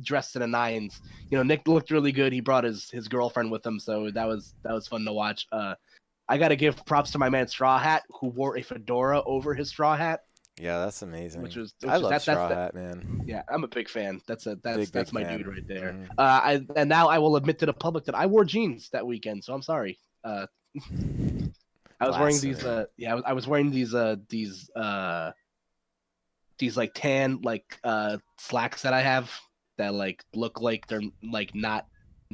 dressed in the nines. You know, Nick looked really good. He brought his girlfriend with him, so that was fun to watch. I got to give props to my man Straw Hat, who wore a fedora over his straw hat. Yeah, that's amazing. I which is love that that's Straw the Hat, man. yeah, I'm a big fan. Big, big That's my dude fan. right there. Mhm. And now I will admit to the public that I wore jeans that weekend, so I'm sorry. I was wearing these Blasphemy. I was wearing these like tan like slacks that I have that like look like they're like not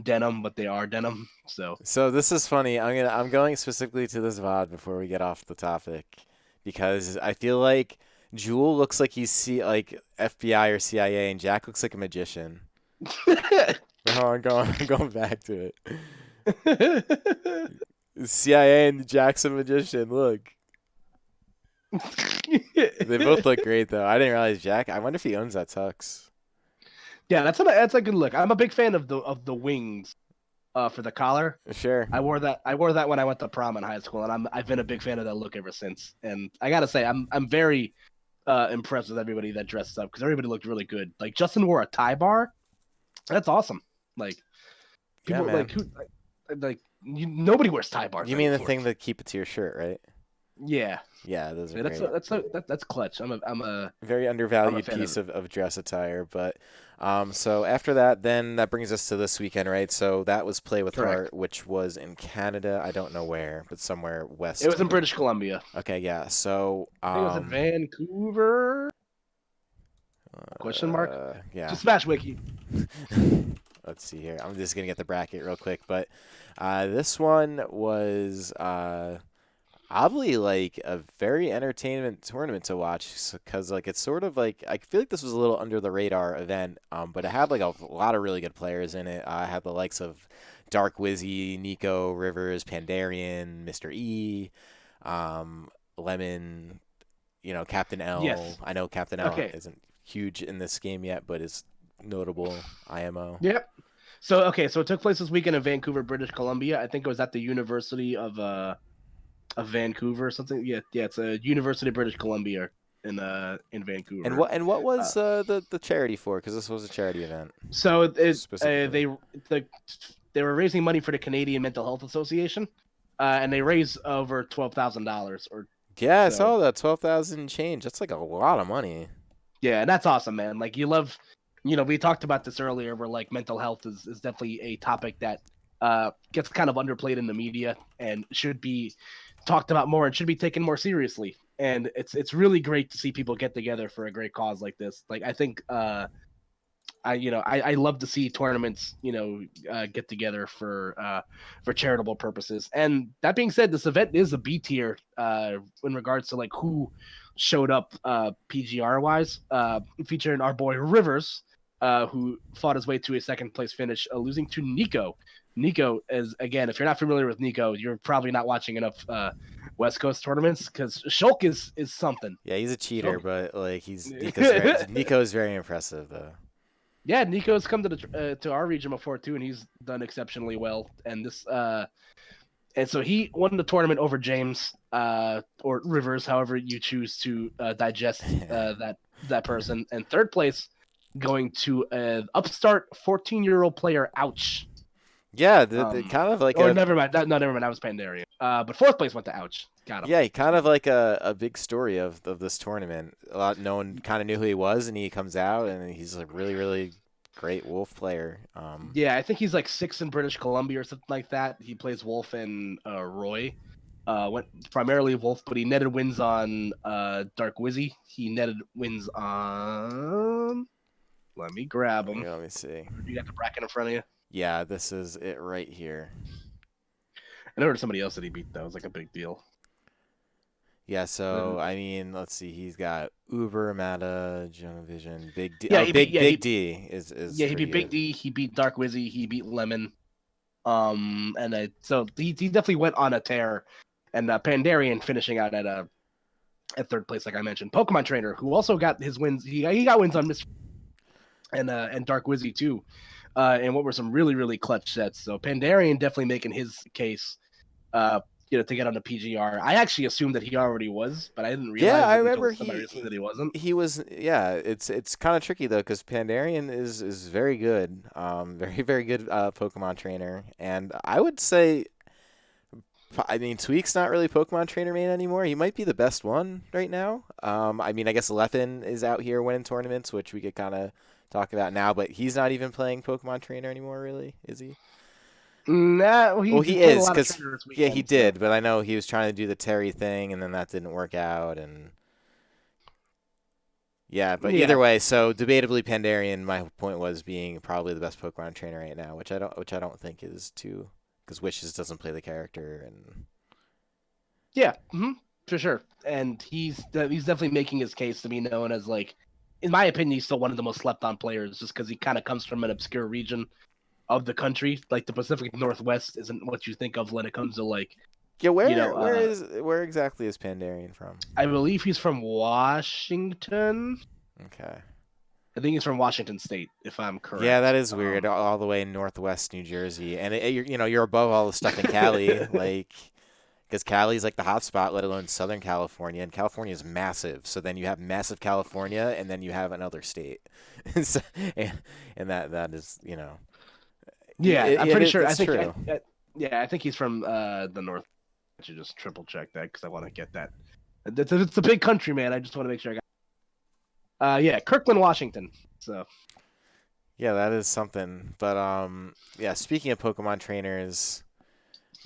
denim, but they are denim. So So this is funny. I'm going specifically to this VOD before we get off the topic because I feel like Jewel looks like like FBI or CIA, and Jack looks like a magician. Oh, I'm going back to it. CIA and Jack's a magician. Look, they both look great though. I didn't realize Jack. I wonder if he owns that tux. Yeah, that's a good look. I'm a big fan of the wings for the collar. Sure. I wore that when I went to prom in high school, and I've been a big fan of that look ever since. And I gotta say, I'm very impressed with everybody that dressed up because everybody looked really good. Like Justin wore a tie bar. That's awesome. Like Yeah, people man. nobody wears tie bars You mean the anymore. thing that keep it to your shirt, right? Yeah, Yeah, those are yeah, great. that's clutch. Very I'm a undervalued fan of piece it. of dress attire. But so after that, then that brings us to this weekend, right? So that was Play with Correct. Heart, which was in Canada. I don't know where, but somewhere It west. was in British Columbia. Okay, yeah. So I think it was in Vancouver? Question mark. yeah. Just smash wiki. Let's see here. I'm just gonna get the bracket real quick, but this one was oddly like a very entertainment tournament to watch because like it's sort of like I feel like this was a little under the radar event, but it had like a lot of really good players in it. I had the likes of Dark Wizzy, Nico Rivers, Pandarian, Mr. E, Lemon, Captain L. Yes. I know Captain L Okay. isn't huge in this game yet, but is notable. IMO. Yep. So okay, so it took place this weekend in Vancouver, British Columbia. I think it was at the University of Vancouver or something. Yeah, yeah, it's a University of British Columbia in And Vancouver. what Uh, was the charity for? Because this was a charity event so specifically. the they were raising money for the Canadian Mental Health Association, and they raised over $12,000 or Yeah, I so. saw that 12,000 change. That's like a lot of money. Yeah, and that's awesome, man. Like you love, we talked about this earlier, where like mental health is definitely a topic that gets kind of underplayed in the media and should be talked about more and should be taken more seriously. And it's really great to see people get together for a great cause like this. Like I think I love to see tournaments get together for charitable purposes. And that being said, this event is a B tier in regards to like who showed up PGR wise, featuring our boy Rivers, who fought his way to a second place finish, losing to Nico. Nico is, again, if you're not familiar with Nico, you're probably not watching enough West Coast tournaments because Shulk is something. Yeah, he's a cheater, Shulk. but like Nico's very impressive though. Yeah, Nico's come to our region before too, and he's done exceptionally well. And so he won the tournament over James or Rivers, however you choose to digest that person. And third place going to an upstart 14-year-old player. Ouch. Yeah, the kind of like Or a never mind. No, never mind. That was Pandaria. But fourth place went to Ouch. Got him. yeah, kind of like a big story of this tournament. A lot no one kind of knew who he was, and he comes out and he's a really really great Wolf player. Yeah, I think he's like six in British Columbia or something like that. He plays Wolf and Roy. Went primarily Wolf, but he netted wins on Dark Wizzy. He netted wins on. Let me grab him. Let me see. You got the bracket in front of you. Yeah, this is it right here. I know there's somebody else that he beat. That was like a big deal. Yeah, so I mean, let's see. He's got Uber, Mata, Jonah Vision, Big D. Yeah, Oh, Big D is yeah, he pretty beat Big good. D. He beat Dark Wizzy. He beat Lemon. So he definitely went on a tear. And Pandarian finishing out at third place, like I mentioned. Pokemon Trainer, who also got his wins. He got wins on Mr. And Dark Wizzy too. And what were some really, really clutch sets. So Pandarian definitely making his case to get on the PGR. I actually assumed that he already was, but I didn't Yeah, realize I it until remember somebody told me that he wasn't. he was. Yeah, it's kind of tricky though because Pandarian is very good. Very very good Pokemon trainer, and I would say I mean, Tweak's not really Pokemon Trainer main anymore. He might be the best one right now. I mean, I guess Leffen is out here winning tournaments, which we could kind of talk about now, but he's not even playing Pokemon Trainer anymore, really, is he? Nah, well, Well, he he played a is, lot of because, Trainer this yeah, he weekend. So. did, but I know he was trying to do the Terry thing, and then that didn't work out, and yeah, but Yeah, either way, so debatably Pandarian, my point was being probably the best Pokemon Trainer right now, which I don't think is too, because Wishes doesn't play the character, and yeah, for sure. And he's definitely making his case to be known as like, in my opinion, he's still one of the most slept on players, just because he kind of comes from an obscure region of the country. Like the Pacific Northwest isn't what you think of when it comes to like, yeah, you know, where exactly is Pandarian from? I believe he's from Washington. Okay. I think he's from Washington State, if I'm Yeah, that correct. is weird. All the way in Northwest New Jersey, and you're above all the stuff in Cali, like because Cali's like the hot spot, let alone Southern California, and California is massive. So then you have massive California, and then you have another state, and, so, and that is Yeah, I'm pretty sure. I it's think, true. yeah, I think he's from the north. I should just triple check that because I want to get that. It's a big country, man. I just want to make sure I got. Yeah, Kirkland, Washington. So Yeah, that is something. But yeah. Speaking of Pokemon trainers,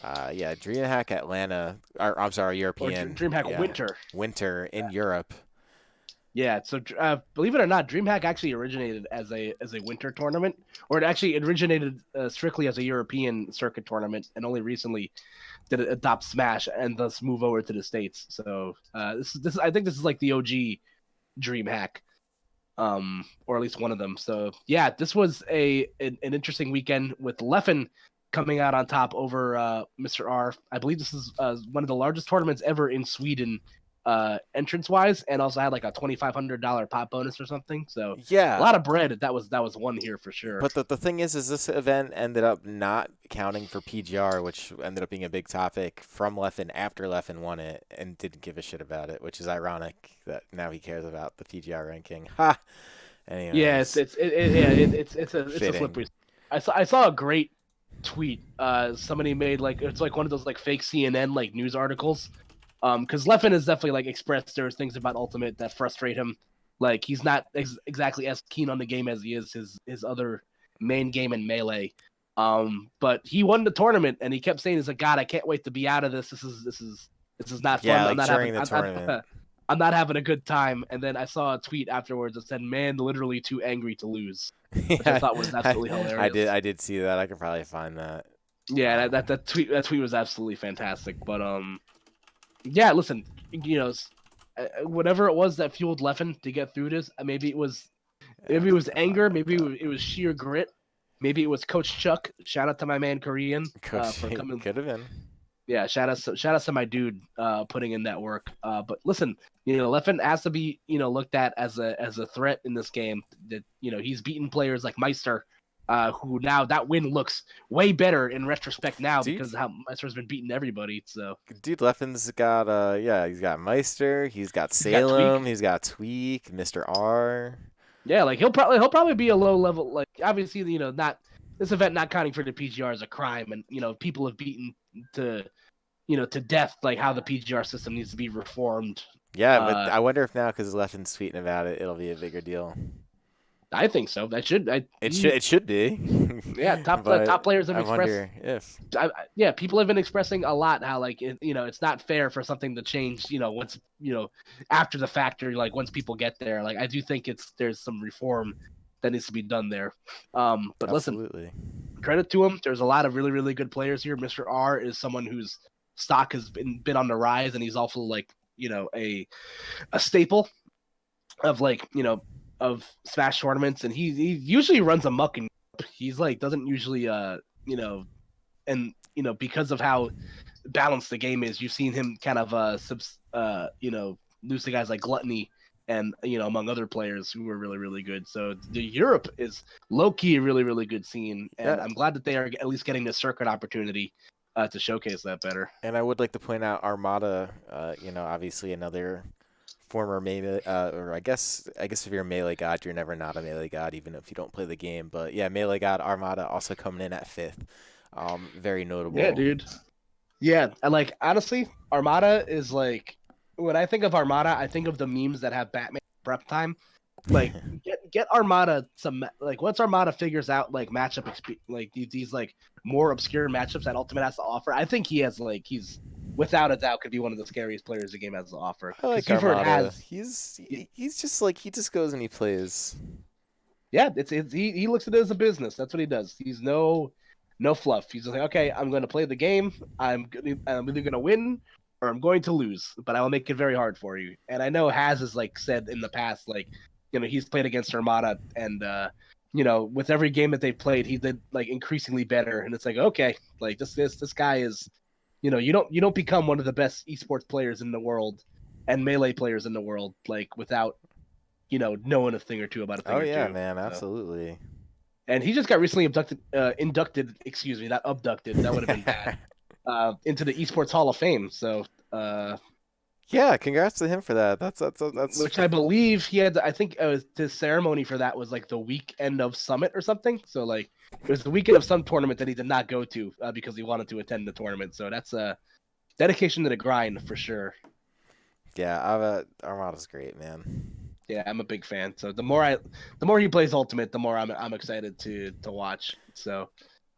yeah, DreamHack Atlanta. Or I'm sorry, or European. DreamHack Yeah, Winter. Winter in Europe. Yeah, so believe it or not, DreamHack actually originated as a winter tournament, or it actually originated strictly as a European circuit tournament, and only recently did it adopt Smash and thus move over to the states. So this I think this is like the OG DreamHack, or at least one of them. So yeah, this was an interesting weekend with Leffen coming out on top over Mr. R. I believe this is one of the largest tournaments ever in Sweden, entrance wise, and also had like a $2,500 pop bonus or something. So a Yeah, lot of bread. That was one here for sure. but the thing is this event ended up not counting for PGR, which ended up being a big topic from Leffen after Leffen won it and didn't give a shit about it, which is ironic that now he cares about the PGR ranking. Ha. Yeah, Anyways, it's a fitting. slippery. I saw a great tweet. Somebody made like it's like one of those like fake CNN like news articles. Because Leffen has definitely like expressed there's things about Ultimate that frustrate him. Like he's not exactly as keen on the game as he is his other main game in Melee. But he won the tournament and he kept saying, "He's like, God, I can't wait to be out of this. This is not Yeah, fun. I'm like not having during the tournament. I'm not having a good time." And then I saw a tweet afterwards that said, "Man, literally too angry to lose," which I Yeah, thought was absolutely hilarious. I did see that. I could probably find that. Yeah, that tweet was absolutely fantastic. But yeah, listen, whatever it was that fueled Leffen to get through this, maybe it was anger, maybe it was sheer grit, maybe it was Coach Chuck. Shout out to my man Korean Coach for coming. could have been. Yeah, shout out to my dude putting in that work. But listen, Leffen has to be looked at as a threat in this game. That he's beaten players like Meister, who now that win looks way better in retrospect now Dude, because of how Meister's been beating everybody. So dude, Leffen's got yeah, he's got Meister, he's got he's got Salem, Tweak. he's got Tweak, Mr. R. Yeah, like he'll probably be a low level. Like obviously, not this event not counting for the PGR is a crime, and people have beaten to to death like how the PGR system needs to be reformed. Yeah, but Uh, I wonder if now because Leffen's tweeting about it, it'll be a bigger deal. I think so. That should. It should be, Yeah, top but players have I expressed. wonder if. Yeah, people have been expressing a lot how like it's not fair for something to change. Once after the fact or like once people get there. Like I do think there's some reform that needs to be done there. But listen, Absolutely. credit to him. There's a lot of really really good players here. Mr. R is someone whose stock has been on the rise, and he's also like a staple of like of Smash tournaments, and he usually runs amok, and he's like doesn't usually and because of how balanced the game is, you've seen him kind of lose to guys like Gluttony and among other players who are really really good. So the Europe is low key a really really good scene, and Yeah, I'm glad that they are at least getting the circuit opportunity to showcase that better. and I would like to point out Armada. Obviously another former melee, or I guess if you're a melee god, you're never not a melee god, even if you don't play the game. But yeah, melee god Armada also coming in at fifth. Very Yeah, notable. dude. Yeah, and like honestly, Armada is like when I think of Armada, I think of the memes that have Batman prep time. Like get Armada some like once Armada figures out like like these like more obscure matchups that Ultimate has to offer. I think he has like he's without a doubt could be one of the scariest players the game has to offer I because like you've heard Armada. has He's just like he just goes and he plays. yeah it's he looks at it as a business. That's what he does. He's no fluff. He's just like okay, I'm going to play the game. I'm either going to win or I'm going to lose, but I will make it very hard for you. And I know Has has like said in the past like he's played against Armada and with every game that they've played, he did like increasingly better. And it's like, okay, like this guy is, you don't become one of the best esports players in the world and melee players in the world like without knowing a thing or two about a thing Oh or yeah, two. man, So, absolutely. and he just got recently inducted. Excuse me, not abducted. That would have been bad. Into the esports Hall of Fame. So Yeah, congrats to him for that. That's which I believe he had. I think the ceremony for that was like the weekend of Summit or something. So like it was the weekend of some tournament that he did not go to because he wanted to attend the tournament. So that's a dedication to the grind for sure. yeah. Armada's great, man. Yeah, I'm a big fan. So the more he plays Ultimate, the more I'm excited to watch. So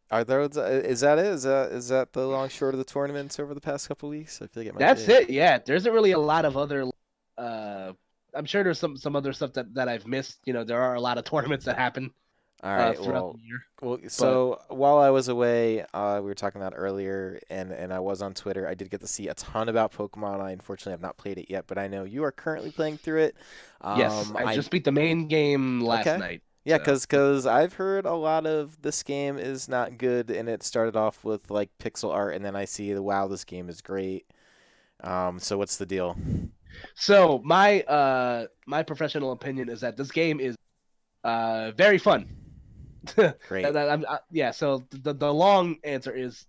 Are those? Is that it? Is that the long short of the tournaments over the past couple weeks? I feel like it might be that's it. it. Yeah, there isn't really a lot of other. Uh, I'm sure there's some other stuff that I've missed. There are a lot of tournaments that happen All right. throughout the year, Well. but So while I was away, we were talking about earlier, and I was on Twitter. I did get to see a ton about Pokemon. I unfortunately have not played it yet, but I know you are currently playing through it. yes, I I just beat the main game last Okay. night. Yeah, So cause I've heard a lot of this game is not good, and it started off with like pixel art, and then I see wow, this game is great. So what's the deal? so my professional opinion is that this game is very fun. Great. Yeah, so the long answer is,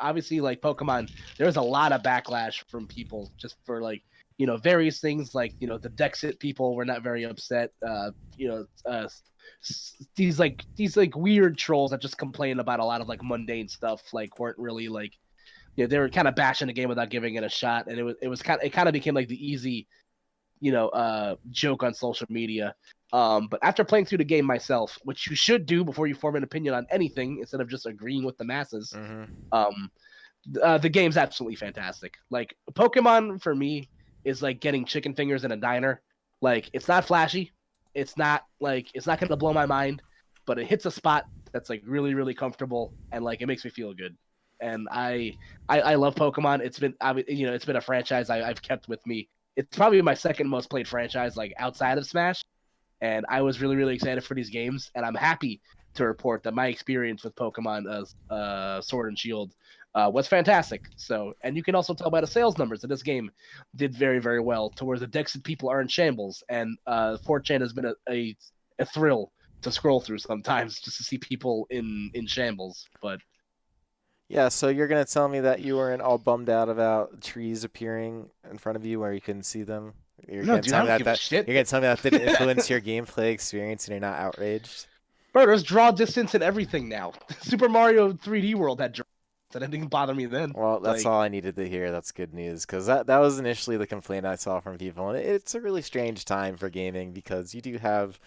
obviously, like Pokemon, there's a lot of backlash from people just for like, various things like, the Dexit people were not very upset. These weird trolls that just complain about a lot of like mundane stuff, like weren't really like, they were kind of bashing the game without giving it a shot, and it kind of became like the easy joke on social media. But after playing through the game myself, which you should do before you form an opinion on anything instead of just agreeing with the masses, Mm-hmm. um, the game's absolutely fantastic. Like Pokemon for me is like getting chicken fingers in a diner. Like it's not flashy, it's not gonna blow my mind, but it hits a spot that's like really really comfortable and like it makes me feel good. And I love Pokemon. It's been a franchise I've kept with me. It's probably my second most played franchise like outside of Smash, and I was really really excited for these games, and I'm happy to report that my experience with Pokemon Sword and Shield was fantastic. So, and you can also tell by the sales numbers that this game did very very well, to where the Dexit people are in shambles, and 4chan has been a thrill to scroll through sometimes just to see people in shambles. But Yeah, so you're gonna tell me that you weren't all bummed out about trees appearing in front of you where you couldn't see them? You're no, gonna dude, tell I me don't that give a that shit. you're gonna tell me that didn't influence your gameplay experience and you're not outraged? Bro, there's draw distance and everything now. Super Mario 3D World had draw distance, and it didn't bother me then. Well, that's Like, all I needed to hear. That's good news because that was initially the complaint I saw from people, and it's a really strange time for gaming because you do have,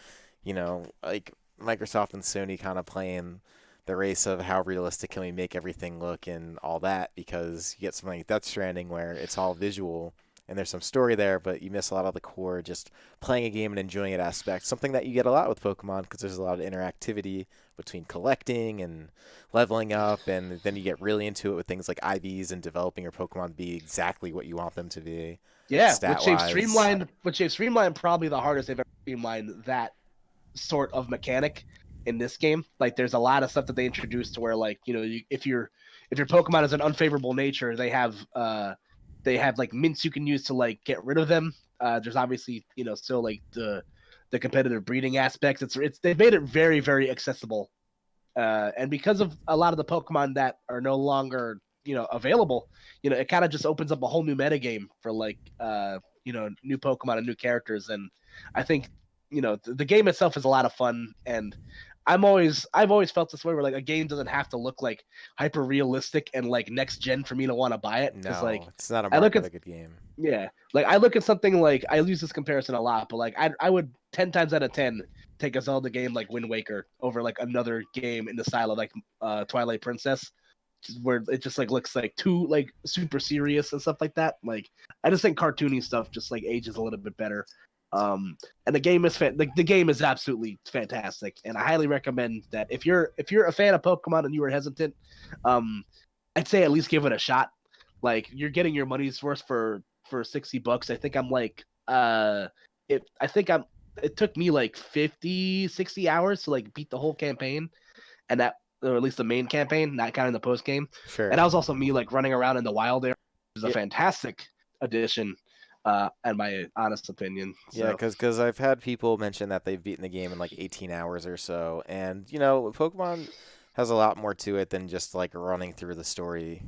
like Microsoft and Sony kind of playing the race of how realistic can we make everything look and all that because you get something like Death Stranding where it's all visual and there's some story there, but you miss a lot of the core just playing a game and enjoying it aspect. Something that you get a lot with Pokemon because there's a lot of interactivity between collecting and leveling up, and then you get really into it with things like IVs and developing your Pokemon to be exactly what you want them to be, yeah, stat wise. which they've streamlined probably the hardest they've ever streamlined that sort of mechanic in this game. Like, there's a lot of stuff that they introduced to where, like, if your Pokemon is an unfavorable nature, they have like mints you can use to like get rid of them. There's obviously still like the competitive breeding aspects. It's they've made it very very accessible, and because of a lot of the Pokemon that are no longer available, it kind of just opens up a whole new metagame for like new Pokemon and new characters. And I think the game itself is a lot of fun, and I've always felt this way where like a game doesn't have to look like hyper realistic and like next gen for me to want to buy it. Because like No, it's not a I mark look of at a good game. yeah, like I look at something like I use this comparison a lot, but like I would 10 times out of 10 take a Zelda game like Wind Waker over like another game in the style of like Twilight Princess, where it just like looks like too like super serious and stuff like that. Like I just think cartoony stuff just like ages a little bit better. And the game is the game is absolutely fantastic, and I highly recommend that if you're a fan of Pokemon and you were hesitant, I'd say at least give it a shot. Like you're getting your money's worth for $60. I think I'm like I think I'm it took me like 50, 60 hours to like beat the whole campaign, and that or at least the main campaign, not counting the post game. Sure. And that was also me like running around in the wild area, which is a Yeah. fantastic addition, in my honest opinion. So. Yeah, because I've had people mention that they've beaten the game in like 18 hours or so, and you know, Pokemon has a lot more to it than just like running through the story.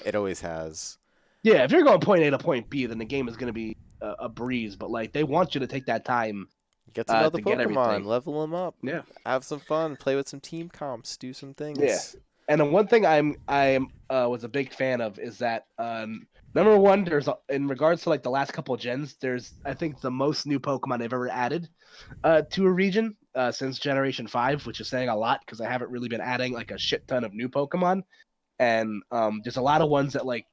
It always has. Yeah, if you're going point A to point B, then the game is going to be a breeze. But like they want you to take that time Get to know the to get Pokemon, everything. level them up, Yeah, have some fun, play with some team comps, do some yeah. things. And the one thing I was a big fan of is that number one, in regards to like the last couple of gens, there's I think the most new Pokemon they've ever added to a region since Generation 5, which is saying a lot because I haven't really been adding like a shit ton of new Pokemon. And there's a lot of ones that like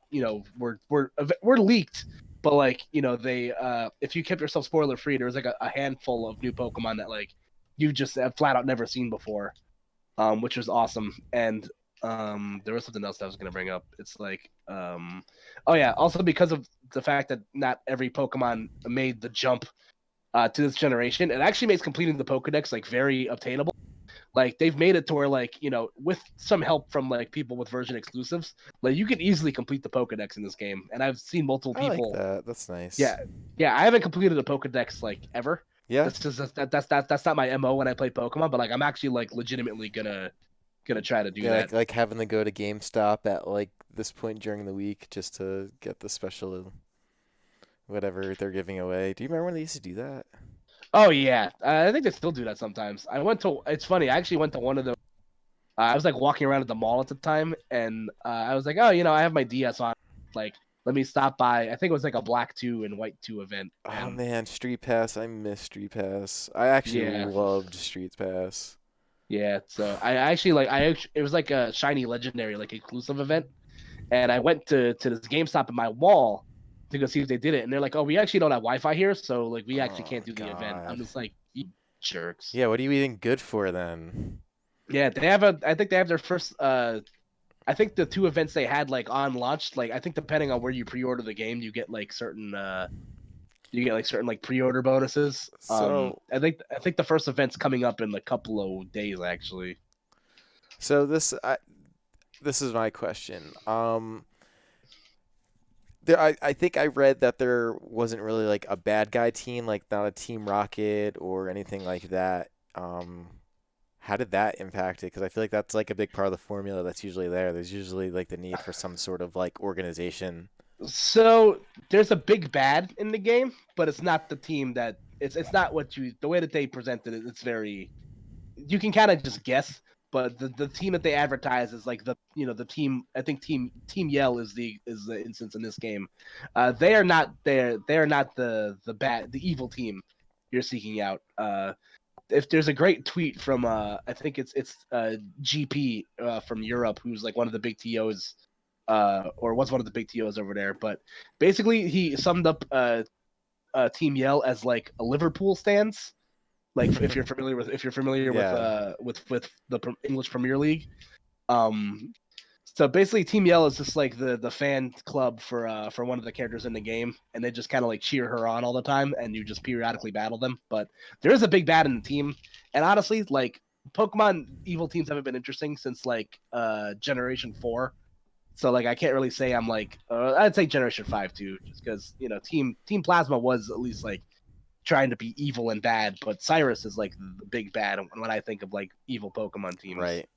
were leaked, but like they if you kept yourself spoiler free, there was like a handful of new Pokemon that like you just have flat out never seen before, which was awesome. And there was something else that I was gonna bring up. It's like oh yeah, also because of the fact that not every Pokemon made the jump to this generation, it actually makes completing the Pokedex like very obtainable. Like they've made it to where like with some help from like people with version exclusives, like you can easily complete the Pokedex in this game. And I've seen multiple I like people. that. That's nice. Yeah, yeah. I haven't completed a Pokedex like ever. Yeah. That's just that's not my mo when I play Pokemon. But like I'm actually like legitimately gonna try to do Yeah, that. like having to go to GameStop at like this point during the week just to get the special whatever they're giving away. Do you remember when they used to do that? Oh yeah, I think they still do that sometimes. I went to. It's funny. I actually went to one of the. I was like walking around at the mall at the time, and I was like, oh, I have my DS on. Like, let me stop by. I think it was like a Black 2 and White 2 event. Oh And man, Street Pass. I miss Street Pass. I actually yeah, loved Street Pass. yeah. So I actually it was like a shiny legendary like exclusive event, and I went to this GameStop in my wall to go see if they did it, and they're like, oh, we actually don't have Wi-Fi here, so like we actually Oh can't do the event. I'm God. just like, you jerks. Yeah, what are you eating good for then? Yeah, I think they have their first. I think the two events they had like on launch, like I think depending on where you pre-order the game, you get like certain like pre-order bonuses. So, I think the first event's coming up in a couple of days actually. so this is my question. I think I read that there wasn't really like a bad guy team, like not a Team Rocket or anything like that. How did that impact it? Because I feel like that's like a big part of the formula that's usually there. There's usually like the need for some sort of like organization. So there's a big bad in the game, but it's not the team that it's not what you the way that they presented it. It's very you can kind of just guess, but the team that they advertise is like the team. I think Team Yell is the instance in this game. They are not the evil team you're seeking out. If there's a great tweet from I think it's GP from Europe, who's like one of the big TOs, or was one of the big TOs over there. But basically, he summed up Team Yell as like a Liverpool stance. Like if you're familiar Yeah. with the English Premier League. So basically, Team Yell is just like the fan club for one of the characters in the game, and they just kind of like cheer her on all the time, and you just periodically battle them. But there is a big bad in the team, and honestly, like Pokemon evil teams haven't been interesting since like Generation 4. So like I can't really say I'm like I'd say Generation 5 too, just because Team Plasma was at least like trying to be evil and bad, but Cyrus is like the big bad when I think of like evil Pokemon teams. Right.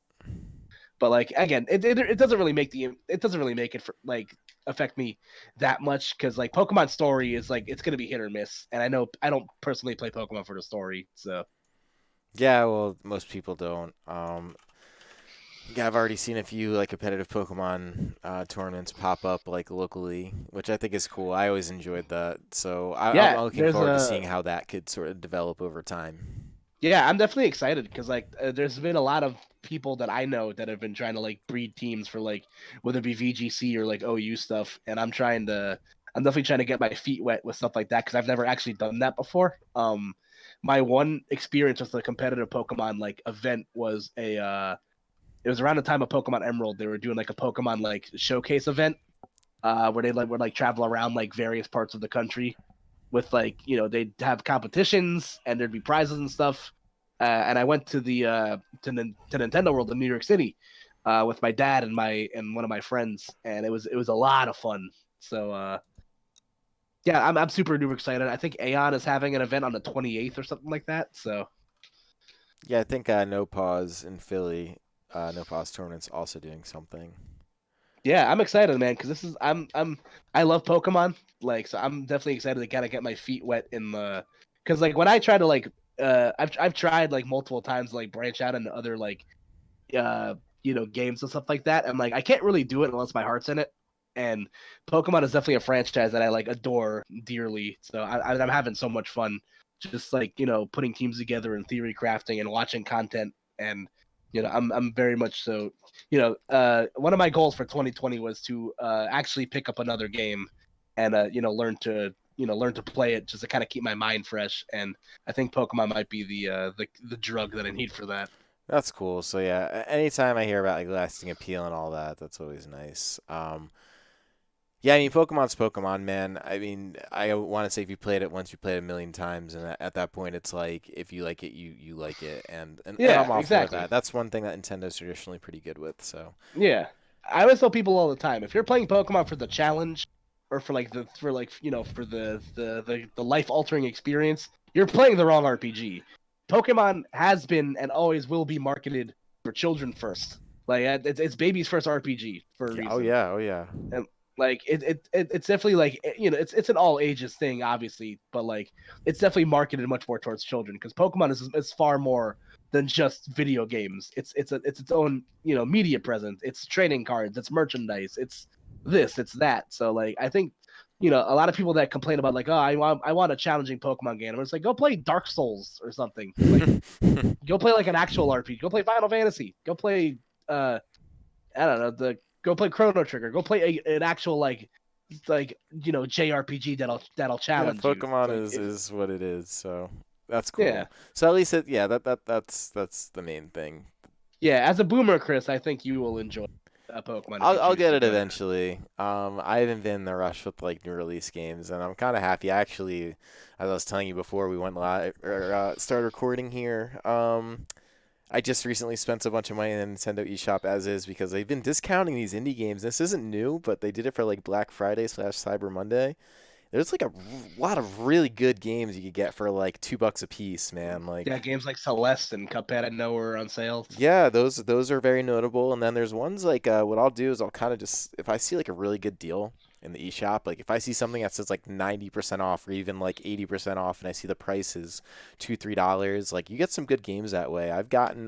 But like again, it doesn't really make it for, like affect me that much because like Pokemon story is like it's gonna be hit or miss, and I know I don't personally play Pokemon for the story, so Yeah, well, most people don't. Yeah, I've already seen a few like competitive Pokemon tournaments pop up like locally, which I think is cool. I always enjoyed that, so I'm Yeah, looking there's forward to seeing a how that could sort of develop over time. yeah, I'm definitely excited because like there's been a lot of people that I know that have been trying to like breed teams for like whether it be VGC or like OU stuff, and I'm definitely trying to get my feet wet with stuff like that because I've never actually done that before. My one experience with a competitive Pokemon like event was a it was around the time of Pokemon Emerald. They were doing like a Pokemon like showcase event where they like would like travel around like various parts of the country with like they'd have competitions and there'd be prizes and stuff. And I went to the to Nintendo World in New York City with my dad and one of my friends, and it was a lot of fun. So yeah, I'm super duper excited. I think Aeon is having an event on the 28th or something like that. So Yeah, I think No Pause in Philly, No Pause tournament's also doing something. yeah, I'm excited, man, because this is I love Pokemon, like so I'm definitely excited to kind of get my feet wet in the because like when I try to like I've tried like multiple times to, like branch out into other like uh games and stuff like that, and like I can't really do it unless my heart's in it. And Pokemon is definitely a franchise that I like adore dearly. So I'm having so much fun just like putting teams together and theory crafting and watching content and I'm very much so one of my goals for 2020 was to actually pick up another game and learn to play it just to kind of keep my mind fresh. And I think Pokemon might be the drug that I need for that. That's cool. So yeah, anytime I hear about like lasting appeal and all that, that's always nice. Yeah, I mean Pokemon's Pokemon, man. I mean, I want to say if you played it once, you played it a million times, and at that point, it's like if you like it, you like it, and I'm Yeah, all for exactly. that. That's one thing that Nintendo's traditionally pretty good with. So Yeah. I always tell people all the time, if you're playing Pokemon for the challenge or for like for the life altering experience, you're playing the wrong RPG. Pokemon has been and always will be marketed for children first. Like it's baby's first RPG for a yeah, oh reason. yeah, oh yeah. And like it's definitely like it's an all ages thing obviously, but like it's definitely marketed much more towards children because Pokemon is far more than just video games. It's its own media presence. It's trading cards. It's merchandise. It's this. It's that. So like I think a lot of people that complain about like oh I want a challenging Pokemon game. It's like go play Dark Souls or something. Like go play like an actual RPG. Go play Final Fantasy. Go play I don't know the go play Chrono Trigger. Go play an actual like JRPG that'll Yeah, challenge you. Pokemon Like is what it is. So that's yeah. cool. So at least yeah, that's the main thing. Yeah, as a boomer, Chris, I think you will enjoy Pokemon if you I'll choose get to it go. eventually. I haven't been in the rush with like new release games, and I'm kind of happy. Actually, as I was telling you before we went live or started recording here, I just recently spent a bunch of money in Nintendo eShop as is because they've been discounting these indie games. This isn't new, but they did it for like Black Friday / Cyber Monday. There's like a lot of really good games you could get for like $2 a piece, man. Yeah, Like games like Celeste and Cuphead I know are on sale. yeah, those are very notable. And then there's ones like what I'll do is I'll kind of just if I see like a really good deal in the eShop, like if I see something that says like 90% off or even like 80% off, and I see the price is $2 $3, like you get some good games that way. I've gotten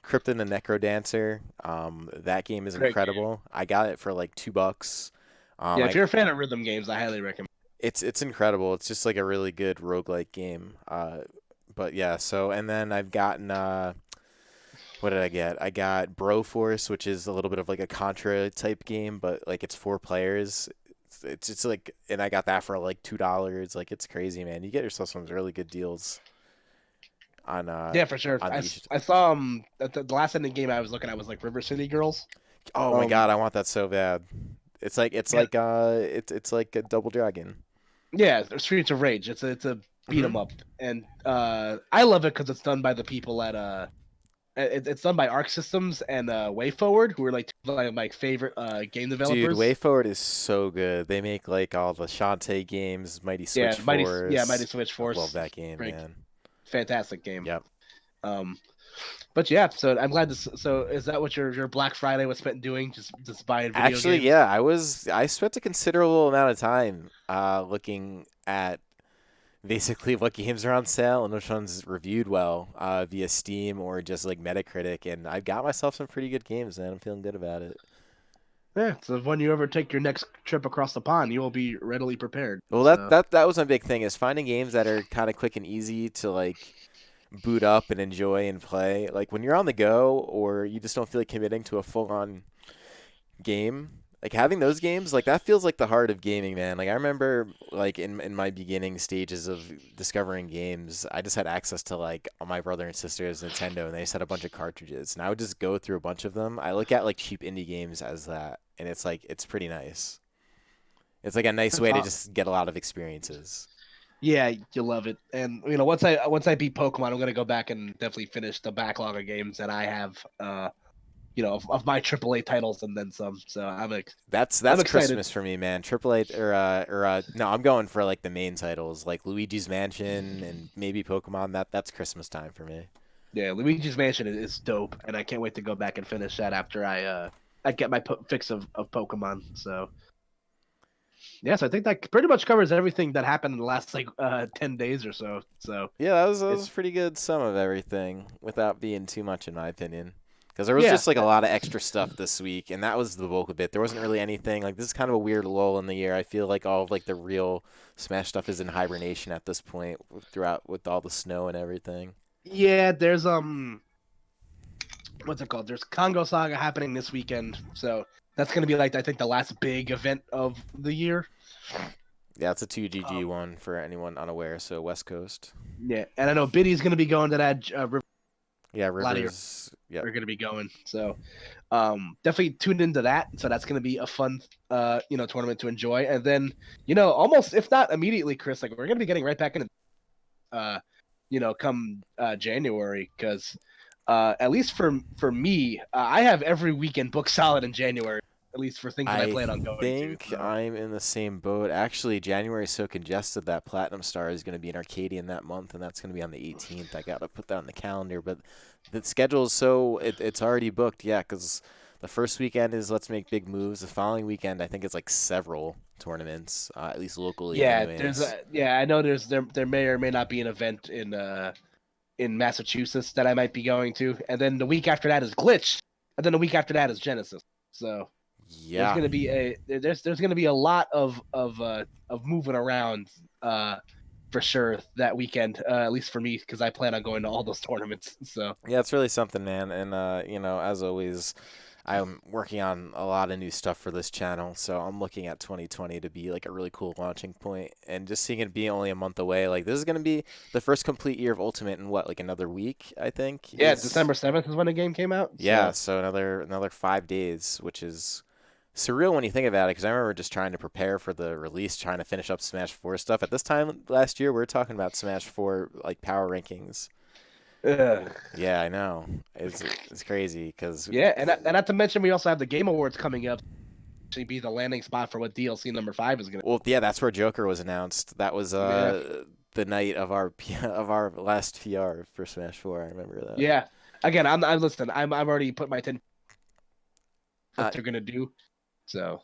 Krypton the Necro Dancer. That game is Great game. incredible. I got it for like $2. Yeah, if I you're a fan of rhythm games, I highly recommend. it's incredible. It's just like a really good roguelike game. But yeah, so and then I've gotten what did I get? I got Broforce, which is a little bit of like a Contra type game, but like it's 4 players. It's like, and I got that for like $2. Like it's crazy, man. You get yourself some really good deals Yeah, for sure. on I, the s- I saw the last ending game I was looking at was like River City Girls. Oh my God, Um, I want that so bad. yeah, It's like a Double Dragon. yeah, Streets of Rage. It's a beat 'em Hmm. up, and I love it because it's done by the people at it's done by Arc Systems and WayForward, who are like two of my favorite game Dude, developers. WayForward is so good. They make like all the Shantae games, Mighty Switch Mighty Force. Switch I love Force, that game, great, man. fantastic game. Yep. Um, but yeah, so I'm glad this. So is that what your Black Friday was spent doing? Just buying video Actually, games? yeah, I spent a considerable amount of time looking at basically what games are on sale and which ones reviewed well via Steam or just like Metacritic. And I've got myself some pretty good games, man. I'm feeling good about it. Yeah, so when you ever take your next trip across the pond, you will be readily prepared. Well, that So that that was my big thing is finding games that are kind of quick and easy to like boot up and enjoy and play. Like when you're on the go or you just don't feel like committing to a full-on game, like having those games, like that feels like the heart of gaming, man. Like I remember like in my beginning stages of discovering games, I just had access to like all my brother and sister's Nintendo and they just had a bunch of cartridges. And I would just go through a bunch of them. I look at like cheap indie games as that, and it's like it's pretty nice. It's like a nice that's way to all. just get a lot of experiences. Yeah, you love it. And once I beat Pokemon, I'm gonna go back and definitely finish the backlog of games that I have. Of my AAA titles and then some. So I'm That's excited. Christmas for me, man. Triple A or no, I'm going for like the main titles, like Luigi's Mansion and maybe Pokemon. That's Christmas time for me. Yeah, Luigi's Mansion is dope, and I can't wait to go back and finish that after I get my fix of Pokemon. So yes, I think that pretty much covers everything that happened in the last 10 days or so. So Yeah, that was it's pretty good sum of everything without being too much in my opinion. Because there was yeah, just like a lot of extra stuff this week, and that was the bulk of it. There wasn't really anything like this is kind of a weird lull in the year. I feel like all of like the real Smash stuff is in hibernation at this point throughout with all the snow and everything. yeah. There's what's it called? There's Congo Saga happening this weekend, so that's gonna be like I think the last big event of the year. Yeah, it's a 2GG Um, one for anyone unaware. So West Coast. yeah, and I know Biddy's gonna be going to that. Yeah, A lot of your Rivers. Yep. are gonna be going, so definitely tune into that. So that's gonna be a fun tournament to enjoy, and then almost if not immediately, Chris, like we're gonna be getting right back into come January because at least for me, I have every weekend booked solid in January, at least for things that I I plan on going to. think So I'm in the same boat. Actually, January is so congested that Platinum Star is going to be in Arcadian that month, and that's going to be on the 18th. I got to put that on the calendar, but the schedule is so it's already booked. Yeah, because the first weekend is Let's Make Big Moves. The following weekend, I think it's like several tournaments, at least locally, yeah, anyways. I know there may or may not be an event in Massachusetts that I might be going to, and then the week after that is Glitch, and then the week after that is Genesis. So there's Yeah. gonna be there's gonna be a lot of moving around for sure that weekend, at least for me because I plan on going to all those tournaments. So Yeah, it's really something, man. And as always, I'm working on a lot of new stuff for this channel, so I'm looking at 2020 to be like a really cool launching point. And just seeing it be only a month away, like this is gonna be the first complete year of Ultimate in what, like another week, I think yeah, is. December 7th is when the game came out. Yeah, So so another 5 days, which is surreal when you think about it. Because I remember just trying to prepare for the release, trying to finish up Smash 4 stuff. At this time last year, we were talking about Smash 4 like power rankings. ugh. Yeah, I know. It's crazy because Yeah, and not to mention we also have the Game Awards coming up. Actually, be the landing spot for what DLC number 5 is gonna. well, yeah, that's where Joker was announced. That was Yeah, the night of our of our last PR for Smash 4. I remember that. yeah. Again, I'm listen. I've already put my 10 what Uh, they're gonna do. So like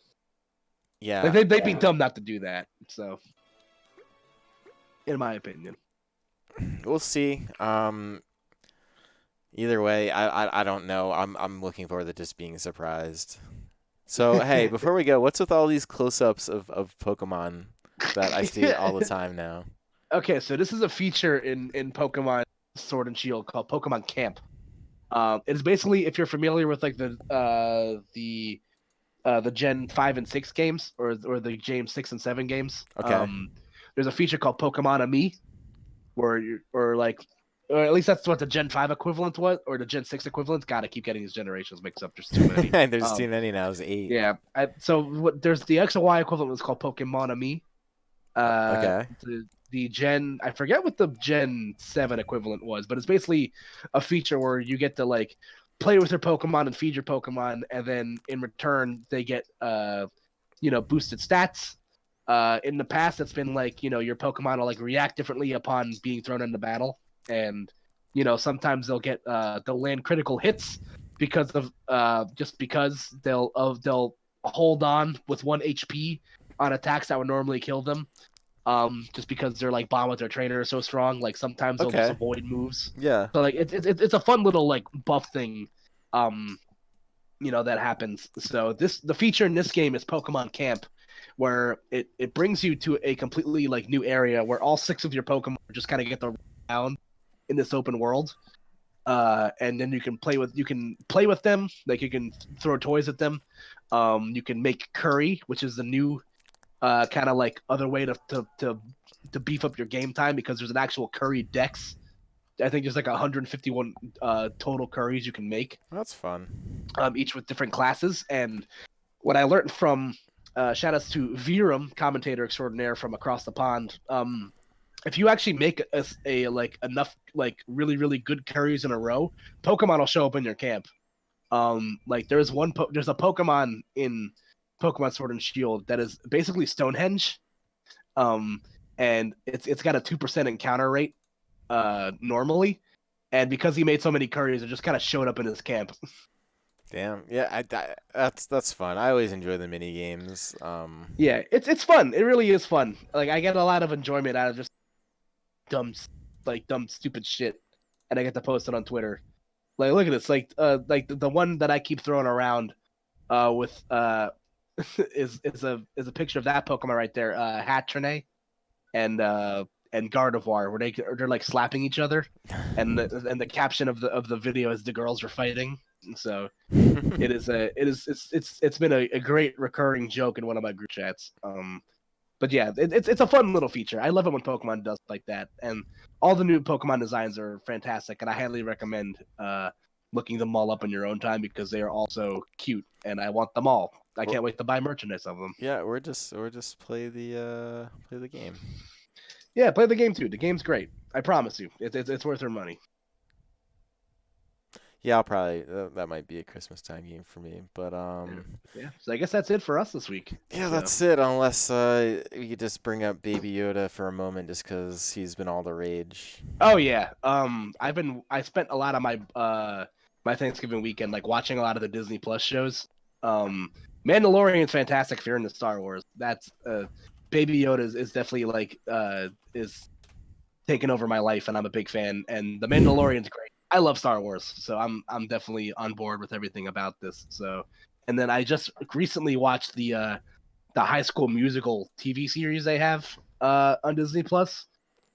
yeah, they'd be dumb not to do that. So in my opinion. we'll see. Either way, I don't know. I'm looking forward to just being surprised. So hey, before we go, what's with all these close-ups of Pokemon that I see all the time now? Okay, so this is a feature in Pokemon Sword and Shield called Pokemon Camp. It's basically if you're familiar with like the Gen 5 and 6 games or the Gen 6 and 7 games. Okay. There's a feature called Pokemon Ami where or at least that's what the Gen 5 equivalent was or the Gen 6 equivalent. God, I keep getting these generations mixed up. There's too many. There's too many now. It's 8. Yeah. There's the X and Y equivalent was called Pokemon Ami. Okay. The Gen I forget what the Gen 7 equivalent was, but it's basically a feature where you get to like play with your Pokemon and feed your Pokemon, and then in return they get boosted stats. In the past, it's been like your Pokemon will like react differently upon being thrown into battle, and sometimes they'll land critical hits because of just because they'll hold on with 1 HP on attacks that would normally kill them. just because they're like bond with their trainer is so strong. Like sometimes they'll just Okay. avoid moves. Yeah. So like it's a fun little like buff thing, um, that happens. So the feature in this game is Pokemon Camp, where it brings you to a completely like new area where all 6 of your Pokemon just kind of get to down in this open world. And then you can play with them. Like you can throw toys at them. You can make curry, which is the new kind of like other way to beef up your game time because there's an actual curry dex. I think there's like 151 total curries you can make, That's fun. each with different classes. And what I learned from shout outs to Virum, commentator extraordinaire from across the pond. If you actually make a like enough like really really good curries in a row, Pokemon will show up in your camp. Like there's a Pokemon in Pokemon Sword and Shield that is basically Stonehenge, and it's got a 2% encounter rate normally, and because he made so many curries, it just kind of showed up in his camp. Damn. Yeah, that's fun. I always enjoy the mini games. Yeah, it's fun. It really is fun. Like I get a lot of enjoyment out of just dumb stupid shit, and I get to post it on Twitter. Like look at this, like the one that I keep throwing around, with is a picture of that Pokemon right there, Hatrine and Gardevoir, where they're like slapping each other, and the caption of the video is the girls are fighting. So it's been a great recurring joke in one of my group chats. But yeah, it's a fun little feature. I love it when Pokemon does like that, and all the new Pokemon designs are fantastic, and I highly recommend looking them all up in your own time because they are also cute, and I want them all. I can't wait to buy merchandise of them. Yeah, or just play the game. Yeah, play the game too. The game's great. I promise you, it's worth their money. Yeah, I'll probably that might be a Christmas time game for me. But Yeah. So I guess that's it for us this week. yeah, So. that's it. Unless we could just bring up Baby Yoda for a moment, just because he's been all the rage. Oh yeah. I spent a lot of my Thanksgiving weekend like watching a lot of the Disney Plus shows. Mandalorian's fantastic if you're into Star Wars. That's Baby Yoda is definitely like is taking over my life, and I'm a big fan. And the Mandalorian's great. I love Star Wars, so I'm definitely on board with everything about this. So, and then I just recently watched the High School Musical TV series they have on Disney Plus,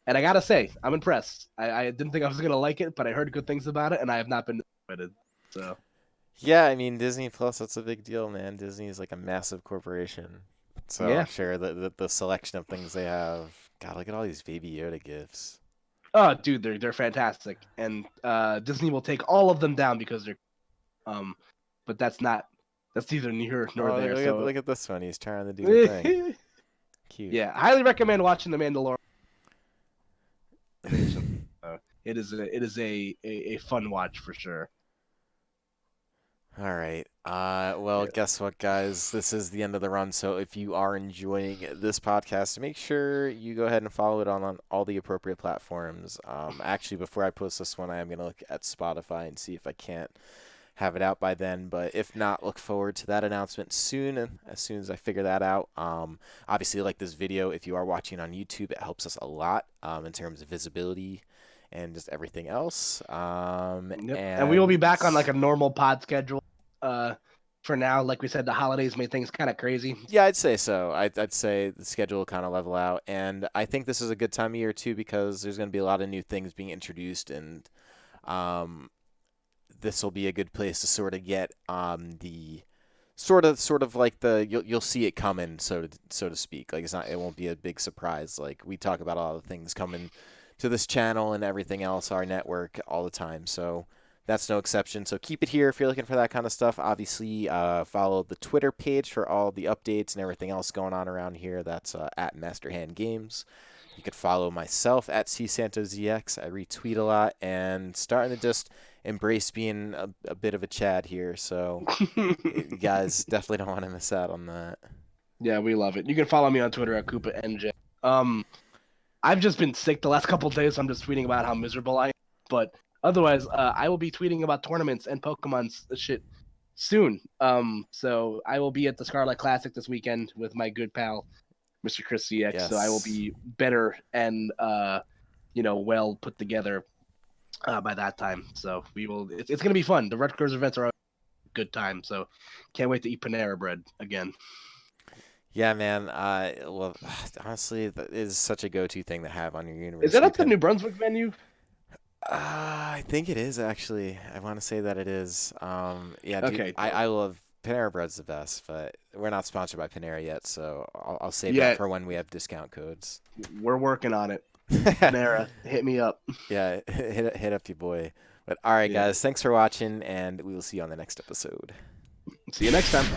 and I gotta say I'm impressed. I didn't think I was gonna like it, but I heard good things about it, and I have not been disappointed. So. Yeah, I mean Disney Plus, that's a big deal, man. Disney is like a massive corporation, so Yeah. I'm sure the selection of things they have. God, look at all these Baby Yoda gifts. Oh, dude, they're fantastic, and Disney will take all of them down because they're, but that's neither here nor Oh, there. look at this one. He's trying to do the thing. Cute. Yeah, highly recommend watching The Mandalorian. It is a fun watch for sure. All right. Well, Yeah. guess what, guys? This is the end of the run. So if you are enjoying this podcast, make sure you go ahead and follow it on all the appropriate platforms. Actually, before I post this one, I am going to look at Spotify and see if I can't have it out by then. But if not, look forward to that announcement soon. And as soon as I figure that out, obviously, like this video, if you are watching on YouTube, it helps us a lot in terms of visibility and just everything else. Yep. And we will be back on like a normal pod schedule. For now, like we said, the holidays made things kind of crazy. Yeah, I'd say so. I'd say the schedule will kind of level out, and I think this is a good time of year too because there's going to be a lot of new things being introduced, and this will be a good place to sort of get the sort of like the you'll see it coming, so to speak. Like it won't be a big surprise. Like we talk about a lot of things coming to this channel and everything else, our network, all the time. So that's no exception. So keep it here if you're looking for that kind of stuff. Obviously, follow the Twitter page for all the updates and everything else going on around here. That's at Masterhand Games. You could follow myself at CSantoZX. I retweet a lot and starting to just embrace being a bit of a Chad here. So you guys definitely don't want to miss out on that. Yeah, we love it. You can follow me on Twitter at KoopaNJ. I've just been sick the last couple of days, so I'm just tweeting about how miserable I am. But otherwise, I will be tweeting about tournaments and Pokemon's shit soon. So I will be at the Scarlet Classic this weekend with my good pal Mr. Chris CX. Yes. So I will be better and well put together by that time. So we will. It's going to be fun. The Rutgers events are a good time. So can't wait to eat Panera bread again. Yeah, man. Well, honestly, that is such a go-to thing to have on your Is university. that at the New Brunswick venue? I think it is actually. I want to say that it is. Yeah, dude, Okay. I love Panera Bread's the best, but we're not sponsored by Panera yet, so I'll save Yeah. that for when we have discount codes. We're working on it. Panera, hit me up. Yeah, hit up your boy. But all right, Yeah. guys, thanks for watching, and we will see you on the next episode. See you next time.